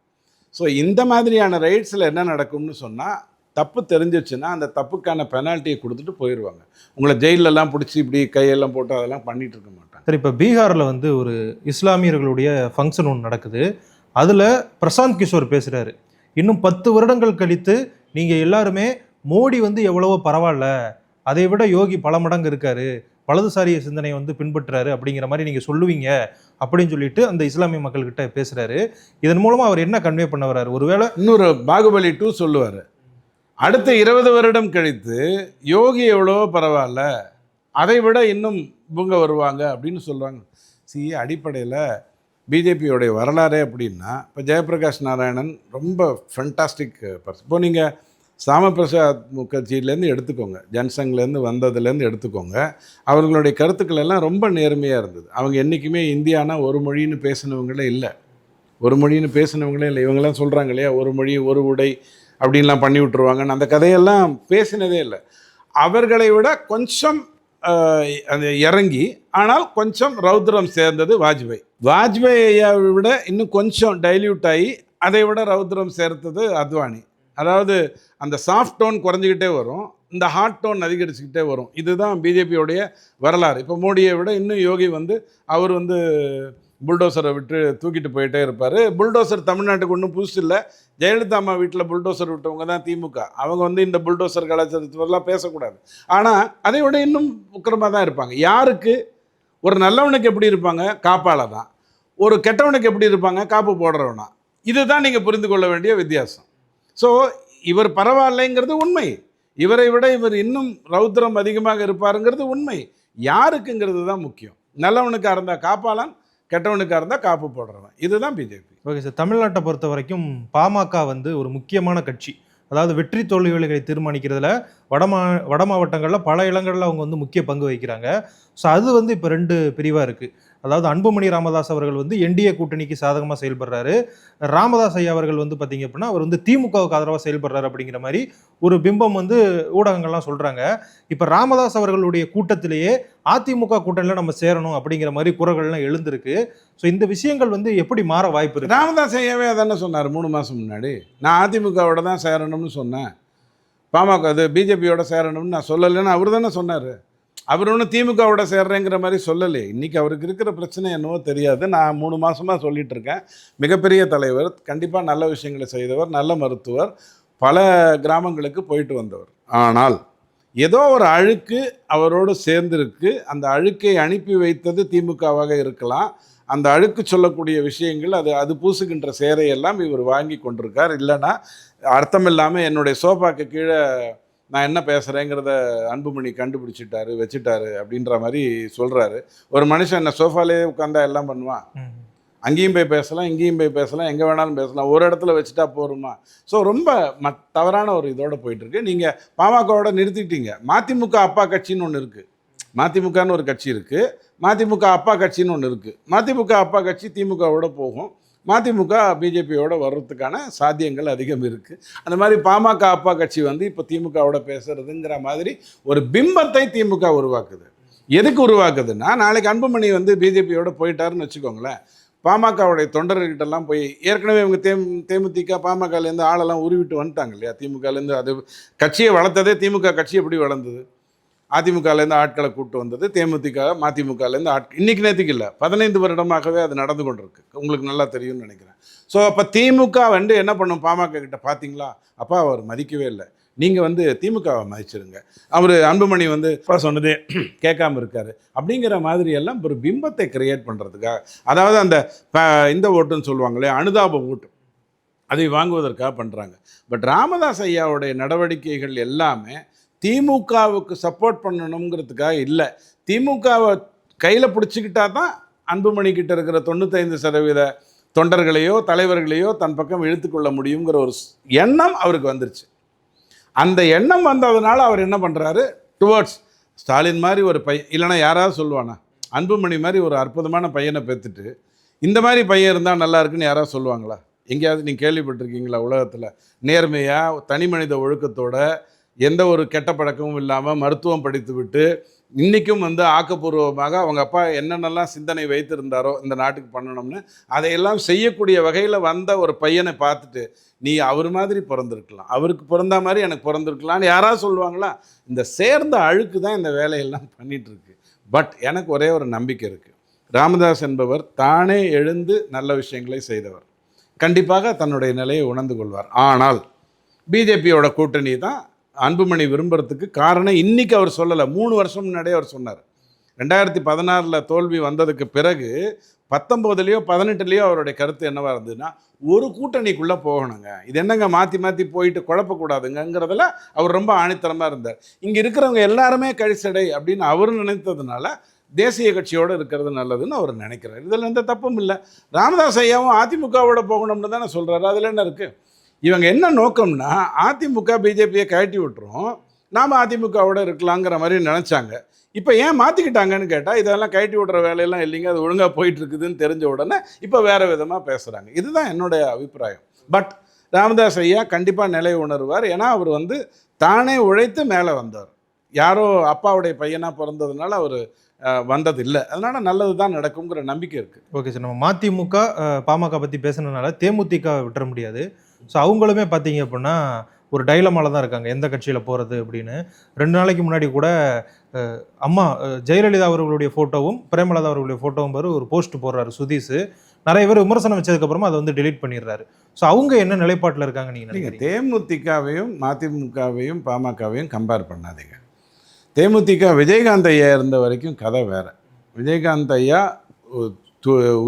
ஸோ இந்த மாதிரியான ரைட்ஸில் என்ன நடக்கும்னு சொன்னால், தப்பு தெரிஞ்சிச்சுன்னா அந்த தப்புக்கான பெனால்ட்டியை கொடுத்துட்டு போயிடுவாங்க. உங்களை ஜெயிலெல்லாம் பிடிச்சி இப்படி கையெல்லாம் போட்டு அதெல்லாம் பண்ணிகிட்டு இருக்க மாட்டாங்க. சரி, இப்போ பீகாரில் வந்து ஒரு இஸ்லாமியர்களுடைய ஃபங்க்ஷன் ஒன்று நடக்குது. அதில் பிரசாந்த் கிஷோர் பேசுகிறாரு, இன்னும் 10 வருடங்கள் கழித்து நீங்கள் எல்லாருமே மோடி வந்து எவ்வளவோ பரவாயில்ல, அதை விட யோகி பல மடங்கு இருக்காரு, வலதுசாரிய சிந்தனை வந்து பின்பற்றுறாரு அப்படிங்கிற மாதிரி நீங்கள் சொல்லுவீங்க அப்படின்னு சொல்லிட்டு அந்த இஸ்லாமிய மக்கள்கிட்ட பேசுகிறாரு. இதன் மூலமாக அவர் என்ன கன்வே பண்ண வர்றாரு? ஒருவேளை இன்னொரு பாகுபலி 2 சொல்லுவார், அடுத்த 20 வருடம் கழித்து யோகி எவ்வளவோ பரவாயில்ல, அதை விட இன்னும் இவங்க வருவாங்க அப்படின்னு சொல்லுவாங்க. அடிப்படையில் பிஜேபியோடைய வரலாறே அப்படின்னா, இப்போ ஜெயபிரகாஷ் நாராயணன் ரொம்ப ஃபென்டாஸ்டிக் பர்சன். இப்போ நீங்கள் சாமபிரசாத் முகர்ஜியிலேருந்து எடுத்துக்கோங்க, ஜன்சங்லேருந்து வந்ததுலேருந்து எடுத்துக்கோங்க, அவர்களுடைய கருத்துக்கள் எல்லாம் ரொம்ப நேர்மையாக இருந்தது. அவங்க என்றைக்குமே இந்தியானா ஒரு மொழின்னு பேசினவங்களே இல்லை, இவங்கெல்லாம் சொல்கிறாங்க இல்லையா, ஒரு மொழி ஒரு உடை அப்படின்லாம் பண்ணி விட்டுருவாங்கன்னு, அந்த கதையெல்லாம் பேசினதே இல்லை. அவர்களை விட கொஞ்சம் அது இறங்கி, ஆனால் கொஞ்சம் ரௌத்ரம் சேர்ந்தது வாஜ்பாய் ஐயாவை விட இன்னும் கொஞ்சம் டைல்யூட் ஆகி அதை விட ரௌத்ரம் சேர்த்தது அத்வானி. அதாவது அந்த சாஃப்ட் டோன் குறைஞ்சிக்கிட்டே வரும், இந்த ஹார்ட் டோன் அதிகரிச்சுக்கிட்டே வரும். இதுதான் பிஜேபியோடைய வரலாறு. இப்போ மோடியை விட இன்னும் யோகி வந்து அவர் வந்து புல்டோசரை விட்டு தூக்கிட்டு போயிட்டே இருப்பார். புல்டோசர் தமிழ்நாட்டுக்கு ஒன்றும் புதுசு இல்லை. ஜெயலலிதா அம்மா வீட்டில் புல்டோசர் விட்டவங்க தான் திமுக. அவங்க வந்து இந்த புல்டோசர் கலாச்சாரத்துலாம் பேசக்கூடாது. ஆனால் அதை விட இன்னும் உக்கிரமாக தான் இருப்பாங்க. யாருக்கு? ஒரு நல்லவனுக்கு எப்படி இருப்பாங்க? காப்பால தான். ஒரு கெட்டவனுக்கு எப்படி இருப்பாங்க? காப்பு போடுறவனா. இதுதான் நீங்கள் புரிந்து கொள்ள வேண்டிய வித்தியாசம். ஸோ இவர் பரவாயில்லைங்கிறது உண்மை, இவரை விட இவர் இன்னும் ரௌத்ரம் அதிகமாக இருப்பாருங்கிறது உண்மை. யாருக்குங்கிறது தான் முக்கியம். நல்லவனுக்காக இருந்தால் காப்பாளன், கெட்டவனுக்காக இருந்தால் காப்பு போடுறவன். இதுதான் பிஜேபி. ஓகே சார், தமிழ்நாட்டை பொறுத்த வரைக்கும் பாமக வந்து ஒரு முக்கியமான கட்சி. அதாவது வெற்றி தோல்விகளை தீர்மானிக்கிறதுல வட மாவட்டங்களில் பல இடங்களில் அவங்க வந்து முக்கிய பங்கு வகிக்கிறாங்க. ஸோ அது வந்து இப்போ 2 பிரிவாக இருக்குது. அதாவது அன்புமணி ராமதாஸ் அவர்கள் வந்து என்டிஏ கூட்டணிக்கு சாதகமாக செயல்படுறாரு, ராமதாஸ் ஐயா அவர்கள் வந்து பார்த்தீங்க அப்படின்னா அவர் வந்து திமுகவுக்கு ஆதரவாக செயல்படுறாரு அப்படிங்கிற மாதிரி ஒரு பிம்பம் வந்து ஊடகங்கள்லாம் சொல்கிறாங்க. இப்போ ராமதாஸ் அவர்களுடைய கூட்டத்திலேயே அதிமுக கூட்டணியில் நம்ம சேரணும் அப்படிங்கிற மாதிரி குரல்கள்லாம் எழுந்திருக்கு. ஸோ இந்த விஷயங்கள் வந்து எப்படி மாற வாய்ப்பு இருக்குது? ராமதாஸ் ஐயாவே அதானே சொன்னார் 3 மாதம் முன்னாடி, நான் அதிமுகவோட தான் சேரணும்னு சொன்னேன், பாமக அது பிஜேபியோட சேரணும்னு நான் சொல்லலைன்னு அவர் தானே சொன்னார். அவர் ஒன்றும் திமுகவோட சேர்றேங்கிற மாதிரி சொல்லலை. இன்றைக்கி அவருக்கு இருக்கிற பிரச்சனை என்னவோ தெரியாது. நான் 3 மாதமாக சொல்லிகிட்டு இருக்கேன். மிகப்பெரிய தலைவர், கண்டிப்பாக நல்ல விஷயங்களை செய்தவர், நல்ல மருத்துவர், பல கிராமங்களுக்கு போயிட்டு வந்தவர். ஆனால் ஏதோ ஒரு அழுக்கு அவரோடு சேர்ந்திருக்கு. அந்த அழுக்கை அனுப்பி வைத்தது திமுகவாக இருக்கலாம். அந்த அழுக்கு சொல்லக்கூடிய விஷயங்கள் அது பூசுகின்ற சேரையெல்லாம் இவர் வாங்கி கொண்டிருக்கார். இல்லைன்னா அர்த்தம் இல்லாமல் என்னுடைய சோஃபாக்கு கீழே நான் என்ன பேசுகிறேங்கிறத அன்புமணி கண்டுபிடிச்சிட்டாரு வச்சுட்டாரு அப்படின்ற மாதிரி சொல்கிறாரு. ஒரு மனுஷன் என்ன சோஃபாலே உட்காந்தா எல்லாம் பண்ணுவான்? அங்கேயும் போய் பேசலாம், இங்கேயும் போய் பேசலாம், எங்கே வேணாலும் பேசலாம், ஒரு இடத்துல வச்சுட்டா போருமா? ஸோ ரொம்ப தவறான ஒரு இதோடு போயிட்டுருக்கு. நீங்கள் பாமகவோட நிறுத்திட்டீங்க. மதிமுக அப்பா கட்சின்னு ஒன்று இருக்குது, மதிமுகன்னு ஒரு கட்சி இருக்குது, மதிமுக அப்பா கட்சின்னு ஒன்று இருக்குது. மதிமுக அப்பா கட்சி திமுகவோட போகும், மதிமுக பிஜேபியோட வர்றதுக்கான சாத்தியங்கள் அதிகம் இருக்குது. அந்த மாதிரி பாமக அப்பா கட்சி வந்து இப்போ திமுகவோட பேசுறதுங்கிற மாதிரி ஒரு பிம்பத்தை திமுக உருவாக்குது. எதுக்கு உருவாக்குதுன்னா, நாளைக்கு அன்புமணி வந்து பிஜேபியோட போயிட்டாருன்னு வச்சுக்கோங்களேன், பாமகவுடைய தொண்டர்கிட்டலாம் போய் ஏற்கனவே இவங்க தேமுதிக பாமகலேருந்து ஆளெல்லாம் உருவிட்டு வந்துட்டாங்க இல்லையா. திமுகலேருந்து அது கட்சியை வளர்த்ததே திமுக கட்சி எப்படி வளர்ந்தது? அதிமுகலேருந்து ஆட்களை கூப்பிட்டு வந்தது தேமுதிக, மதிமுகலேருந்து இன்னைக்கு நேற்றுக்கு இல்லை, 15 வருடமாகவே அது நடந்து கொண்டிருக்கு. உங்களுக்கு நல்லா தெரியும்னு நினைக்கிறேன். ஸோ அப்போ திமுக வந்து என்ன பண்ணும், பாமக கிட்ட பார்த்தீங்களா அப்பா அவர் மதிக்கவே இல்லை, நீங்கள் வந்து திமுகவை மதிச்சிருங்க, அவர் அன்புமணி வந்து சொன்னதே கேட்காம இருக்காரு அப்படிங்கிற மாதிரி எல்லாம் ஒரு பிம்பத்தை கிரியேட் பண்ணுறதுக்காக, அதாவது அந்த இந்த ஓட்டுன்னு சொல்லுவாங்களே அனுதாப ஓட்டு, அதை வாங்குவதற்காக பண்ணுறாங்க. பட் ராமதாஸ் ஐயாவுடைய நடவடிக்கைகள் எல்லாமே திமுகவுக்கு சப்போர்ட் பண்ணணுங்கிறதுக்காக இல்லை. திமுகவை கையில் பிடிச்சிக்கிட்டா தான் அன்புமணி கிட்ட இருக்கிற 95% தொண்டர்களையோ தலைவர்களையோ தன் பக்கம் இழுத்துக்கொள்ள முடியுங்கிற ஒரு எண்ணம் அவருக்கு வந்துருச்சு. அந்த எண்ணம் வந்ததுனால அவர் என்ன பண்ணுறாரு, டுவர்ட்ஸ் ஸ்டாலின் மாதிரி ஒரு பையன், இல்லைனா யாராவது சொல்லுவானா, அன்புமணி மாதிரி ஒரு அற்புதமான பையனை பெற்றுட்டு இந்த மாதிரி பையன் இருந்தால் நல்லா இருக்குன்னு யாராவது சொல்லுவாங்களா? எங்கேயாவது நீங்கள் கேள்விப்பட்டிருக்கீங்களா? உலகத்தில் நேர்மையாக தனி மனித ஒழுக்கத்தோட எந்த ஒரு கெட்ட பழக்கமும் இல்லாமல் மருத்துவம் படித்து விட்டு இன்றைக்கும் வந்து ஆக்கப்பூர்வமாக அவங்க அப்பா என்னென்னலாம் சிந்தனை வைத்திருந்தாரோ இந்த நாட்டுக்கு பண்ணணும்னு அதையெல்லாம் செய்யக்கூடிய வகையில் வந்த ஒரு பையனை பார்த்துட்டு நீ அவர் மாதிரி பிறந்திருக்கலாம், அவருக்கு பிறந்த மாதிரி எனக்கு பிறந்திருக்கலான்னு யாராவது சொல்லுவாங்களா? இந்த சேர்ந்த அழுக்கு தான் இந்த வேலையெல்லாம் பண்ணிகிட்ருக்கு. பட் எனக்கு ஒரே ஒரு நம்பிக்கை இருக்குது, ராமதாஸ் என்பவர் தானே எழுந்து நல்ல விஷயங்களை செய்தவர், கண்டிப்பாக தன்னுடைய நிலையை உணர்ந்து கொள்வார். ஆனால் பிஜேபியோட கூட்டணி தான் அன்புமணி விரும்புறதுக்கு காரணம். இன்றைக்கி அவர் சொல்லலை, 3 வருஷம் முன்னாடியே அவர் சொன்னார். 2016 தோல்வி வந்ததுக்கு பிறகு 19லயோ 18லயோ அவருடைய கருத்து என்னவாக இருந்ததுன்னா, ஒரு கூட்டணிக்குள்ளே போகணுங்க, இது என்னங்க மாற்றி மாற்றி போயிட்டு குழப்பக்கூடாதுங்கிறதுல அவர் ரொம்ப ஆணித்தரமாக இருந்தார். இங்கே இருக்கிறவங்க எல்லாருமே கழிச்சடை அப்படின்னு அவர் நினைத்ததுனால தேசிய கட்சியோடு இருக்கிறது நல்லதுன்னு அவர் நினைக்கிறார். இதில் எந்த தப்பும் இல்லை. ராமதாஸ் ஐயாவும் அதிமுகவோட போகணும்னு தானே சொல்கிறாரு. அதில் என்ன இருக்குது? இவங்க என்ன நோக்கம்னா, அதிமுக பிஜேபியை கழட்டி விட்டுரும், நாம் அதிமுகவோட இருக்கலாங்கிற மாதிரி நினச்சாங்க. இப்போ ஏன் மாற்றிக்கிட்டாங்கன்னு கேட்டால், இதெல்லாம் கழட்டி விடுற வேலையெல்லாம் இல்லைங்க, அது ஒழுங்காக போயிட்டுருக்குதுன்னு தெரிஞ்ச உடனே இப்போ வேறு விதமாக பேசுகிறாங்க. இதுதான் என்னுடைய அபிப்பிராயம். பட் ராமதாஸ் ஐயா கண்டிப்பாக நிலை உணர்வார். ஏன்னா அவர் வந்து தானே உழைத்து மேலே வந்தார். யாரோ அப்பாவுடைய பையனாக பிறந்ததுனால அவர் வந்தது இல்லை. அதனால் நல்லது தான் நடக்குங்கிற நம்பிக்கை இருக்குது. ஓகே சார், நம்ம மதிமுக பாமக பற்றி பேசுனதுனால தேமுதிக விட்டுற முடியாது. ஸோ அவங்களுமே பார்த்தீங்க அப்படின்னா ஒரு டைலமால தான் இருக்காங்க, எந்த கட்சியில் போகிறது அப்படின்னு. 2 நாளைக்கு முன்னாடி கூட அம்மா ஜெயலலிதா அவர்களுடைய ஃபோட்டோவும் பிரேமலதா அவர்களுடைய ஃபோட்டோவும் ஒரு போஸ்ட் போடுறாரு சுதீஷ். நிறைய பேர் விமர்சனம் வச்சதுக்கப்புறமா அதை வந்து டெலீட் பண்ணிடுறாரு. ஸோ அவங்க என்ன நிலைப்பாட்டில் இருக்காங்க நீங்கள் நினைக்கிறீங்க? தேமுதிகவையும் மதிமுகவையும் பாமகவையும் கம்பேர் பண்ணாதீங்க. தேமுதிக விஜயகாந்த் ஐயா இருந்த வரைக்கும் கதை வேறு. விஜயகாந்த் ஐயா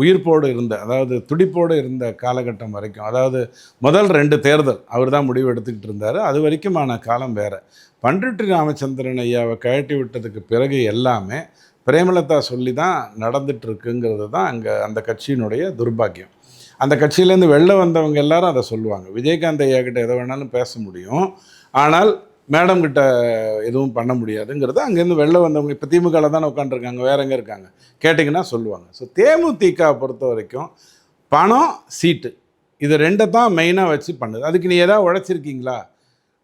உயிர்ப்போடு இருந்த, அதாவது துடிப்போடு இருந்த காலகட்டம் வரைக்கும், அதாவது முதல் 2 தேர்தல் அவர் தான் முடிவு எடுத்துக்கிட்டு இருந்தார். அது வரைக்குமான காலம் வேறு. பண்ருட்டி ராமச்சந்திரன் ஐயாவை கழட்டி விட்டதுக்கு பிறகு எல்லாமே பிரேமலதா சொல்லி தான் நடந்துகிட்ருக்குங்கிறது தான் அங்கே அந்த கட்சியினுடைய துர்பாக்கியம். அந்த கட்சியிலேருந்து வெளில வந்தவங்க எல்லாரும் அதை சொல்லுவாங்க. விஜயகாந்த் ஐயா கிட்ட எதை வேணாலும் பேச முடியும், ஆனால் மேடம் கிட்ட எதுவும் பண்ண முடியாதுங்கிறது அங்கேருந்து வெளில வந்தவங்க இப்போ திமுகவில் தானே உட்காந்துருக்காங்க, வேற எங்கே இருக்காங்க கேட்டிங்கன்னா சொல்லுவாங்க. ஸோ தேமுதிக பொறுத்த வரைக்கும் பணம், சீட்டு, இது 2 தான் மெயினாக வச்சு பண்ணுது. அதுக்கு நீ ஏதாவது உழைச்சிருக்கீங்களா?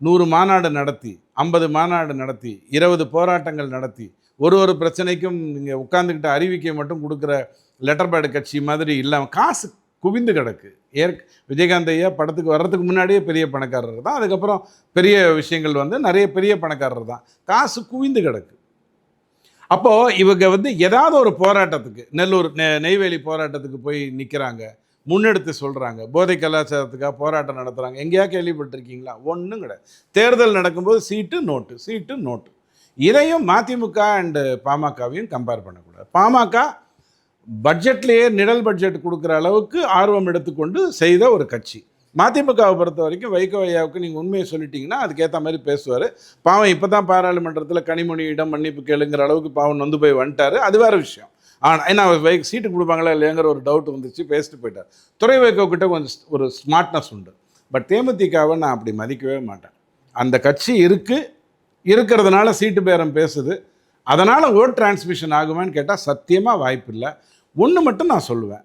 100 மாநாடு நடத்தி, 50 மாநாடு நடத்தி, 20 போராட்டங்கள் நடத்தி, ஒரு பிரச்சனைக்கும் நீங்கள் உட்காந்துக்கிட்ட அறிவிக்கை மட்டும் கொடுக்குற லெட்டர் பேடு கட்சி மாதிரி இல்லாமல் காசு குவிந்து கிடக்கு. விஜயகாந்த் ஐயா படத்துக்கு வர்றதுக்கு முன்னாடியே பெரிய பணக்காரர் தான், அதுக்கப்புறம் பெரிய விஷயங்கள் வந்து நிறைய பெரிய பணக்காரர் தான், காசு குவிந்து கிடக்கு. அப்போது இவங்க வந்து ஏதாவது ஒரு போராட்டத்துக்கு, நெல்லூர் நெய்வேலி போராட்டத்துக்கு போய் நிற்கிறாங்க, முன்னெடுத்து சொல்கிறாங்க, போதை கலாச்சாரத்துக்காக போராட்டம் நடத்துகிறாங்க. எங்கேயா கேள்விப்பட்டிருக்கீங்களா? ஒன்றும் கிடையாது. தேர்தல் நடக்கும்போது சீட்டு நோட்டு. இதையும் மதிமுக அண்டு பாமகவையும் கம்பேர் பண்ணக்கூடாது. பாமக பட்ஜெட்லேயே நிழல் பட்ஜெட் கொடுக்குற அளவுக்கு ஆர்வம் எடுத்துக்கொண்டு செய்த ஒரு கட்சி. மதிமுகவை பொறுத்த வரைக்கும் வைகோ ஐயாவுக்கு நீங்கள் உண்மையை சொல்லிட்டீங்கன்னா அதுக்கேற்ற மாதிரி பேசுவார். பாவம் இப்போ தான் பாராளுமன்றத்தில் கனிமொழியிடம் மன்னிப்பு கேளுங்கிற அளவுக்கு பாவம் நொந்து போய் வந்துட்டார், அது வேறு விஷயம். ஆனால் ஏன்னா சீட்டு கொடுப்பாங்களா இல்லையாங்கிற ஒரு டவுட் வந்துச்சு, பேசிட்டு போயிட்டார். துறை வைகோ கிட்ட கொஞ்சம் ஒரு ஸ்மார்ட்னஸ் உண்டு. பட் தேமுதிகவை நான் அப்படி மதிக்கவே மாட்டேன். அந்த கட்சி இருக்கிறதுனால சீட்டு பேரம் பேசுது, அதனால் ஓட் டிரான்ஸ்மிஷன் ஆகுமான்னு கேட்டால் சத்தியமாக வாய்ப்பு இல்லை. ஒன்று மட்டும் நான் சொல்லுவேன்,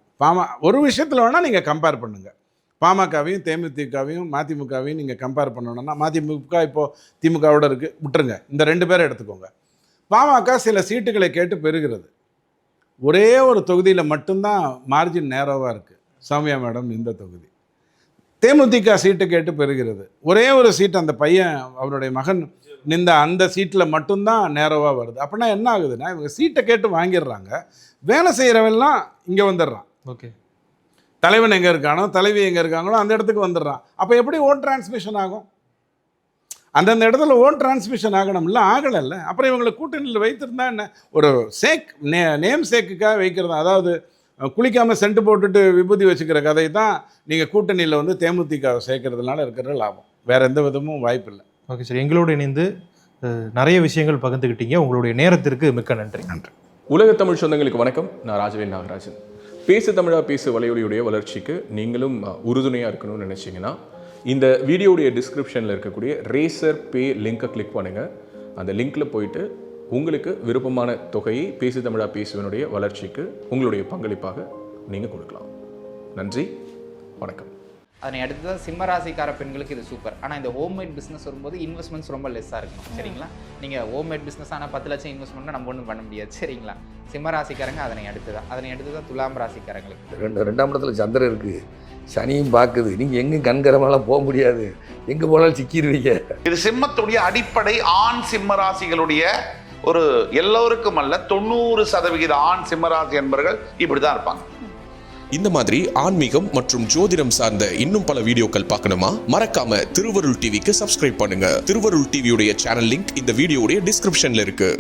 ஒரு விஷயத்தில் வேணால் நீங்கள் கம்பேர் பண்ணுங்கள். பாமகவையும் தேமுதிகவையும் மதிமுகவையும் நீங்கள் கம்பேர் பண்ணணும்னா, மதிமுக இப்போது திமுகவோட இருக்குது, விட்டுருங்க. இந்த 2 பேரை எடுத்துக்கோங்க. பாமக சில சீட்டுகளை கேட்டு பெறுகிறது. ஒரே ஒரு தொகுதியில் மட்டும்தான் மார்ஜின் நேரோவாக இருக்குது, சௌமியா மேடம் இந்த தொகுதி. தேமுதிக சீட்டு கேட்டு பெறுகிறது. ஒரே ஒரு சீட் அந்த பையன் அவருடைய மகன் நின்ற அந்த சீட்டில் மட்டும்தான் நேரோவாக வருது. அப்படின்னா என்ன ஆகுதுன்னா, இவங்க சீட்டை கேட்டு வாங்கிடுறாங்க, வேலை செய்கிறவெல்லாம் இங்கே வந்துடுறான். ஓகே, தலைவன் எங்கே இருக்கானோ தலைவி எங்கே இருக்காங்களோ அந்த இடத்துக்கு வந்துடுறான். அப்போ எப்படி ஓட் டிரான்ஸ்மிஷன் ஆகும்? அந்தந்த இடத்துல ஓட் டிரான்ஸ்மிஷன் ஆகணும்ல, ஆகலைல்ல. அப்புறம் இவங்களை கூட்டணியில் வைத்திருந்தா என்ன? ஒரு நேம் சேக்குக்காக வைக்கிறது. அதாவது குளிக்காமல் சென்ட் போட்டுட்டு விபூதி வச்சுக்கிற கதை தான் நீங்கள் கூட்டணியில் வந்து தேமுதிக சேர்க்கறதுனால இருக்கிற லாபம். வேறு எந்த விதமும் வாய்ப்பு இல்லை. ஓகே சார், எங்களோடு இணைந்து நிறைய விஷயங்கள் பகிர்ந்துக்கிட்டீங்க. உங்களுடைய நேரத்திற்கு மிக்க நன்றி. நன்றி. உலக தமிழ் சொந்தங்களுக்கு வணக்கம். நான் ராஜவேல் நாகராஜன். பேசு தமிழா பேசு வலையொலியுடைய வளர்ச்சிக்கு நீங்களும் உறுதுணையாக இருக்கணும்னு நினச்சிங்கன்னா இந்த வீடியோடைய டிஸ்கிரிப்ஷனில் இருக்கக்கூடிய ரேசர் பே லிங்கை கிளிக் பண்ணுங்கள். அந்த லிங்க்கில் போயிட்டு உங்களுக்கு விருப்பமான தொகையை பேசு தமிழா பேசுவனுடைய வளர்ச்சிக்கு உங்களுடைய பங்களிப்பாக நீங்கள் கொடுக்கலாம். நன்றி, வணக்கம். அதனை அடுத்து தான் சிம்மராசிக்கார பெண்களுக்கு இது சூப்பர். ஆனால் இந்த ஹோம்மேட் பிஸ்னஸ் வரும்போது இன்வெஸ்ட்மெண்ட்ஸ் ரொம்ப லெஸ்ஸாக இருக்கணும். சரிங்களா? நீங்கள் ஹோம்மேட் பிஸ்னஸ் ஆனால் 10 லட்சம் இன்வெஸ்ட்மெண்ட்னா நம்ம ஒன்றும் பண்ண முடியாது. சரிங்களா? சிம்மராசிக்காரங்க அதனை அடுத்து தான் துலாம் ராசிக்காரங்களுக்கு. 2ஆம் இடத்துல சந்திரன் இருக்குது, சனியும் பார்க்குது. நீங்கள் எங்கேயும் கண்கரமெல்லாம் போக முடியாது, எங்கே போனாலும் சிக்கிடுவீங்க. இது சிம்மத்துடைய அடிப்படை ஆண் சிம்மராசிகளுடைய ஒரு எல்லோருக்கும் அல்ல 90% ஆண் சிம்மராசி என்பவர்கள் இப்படி தான் இருப்பாங்க. இந்த மாதிரி ஆன்மீகம் மற்றும் ஜோதிடம் சார்ந்த இன்னும் பல வீடியோக்கள் பார்க்கணுமா? மறக்காம திருவருள் டிவிக்கு சப்ஸ்கிரைப் பண்ணுங்க. திருவருள் டிவியுடைய சேனல் லிங்க் இந்த வீடியோடைய டிஸ்கிரிப்ஷன்ல இருக்கு.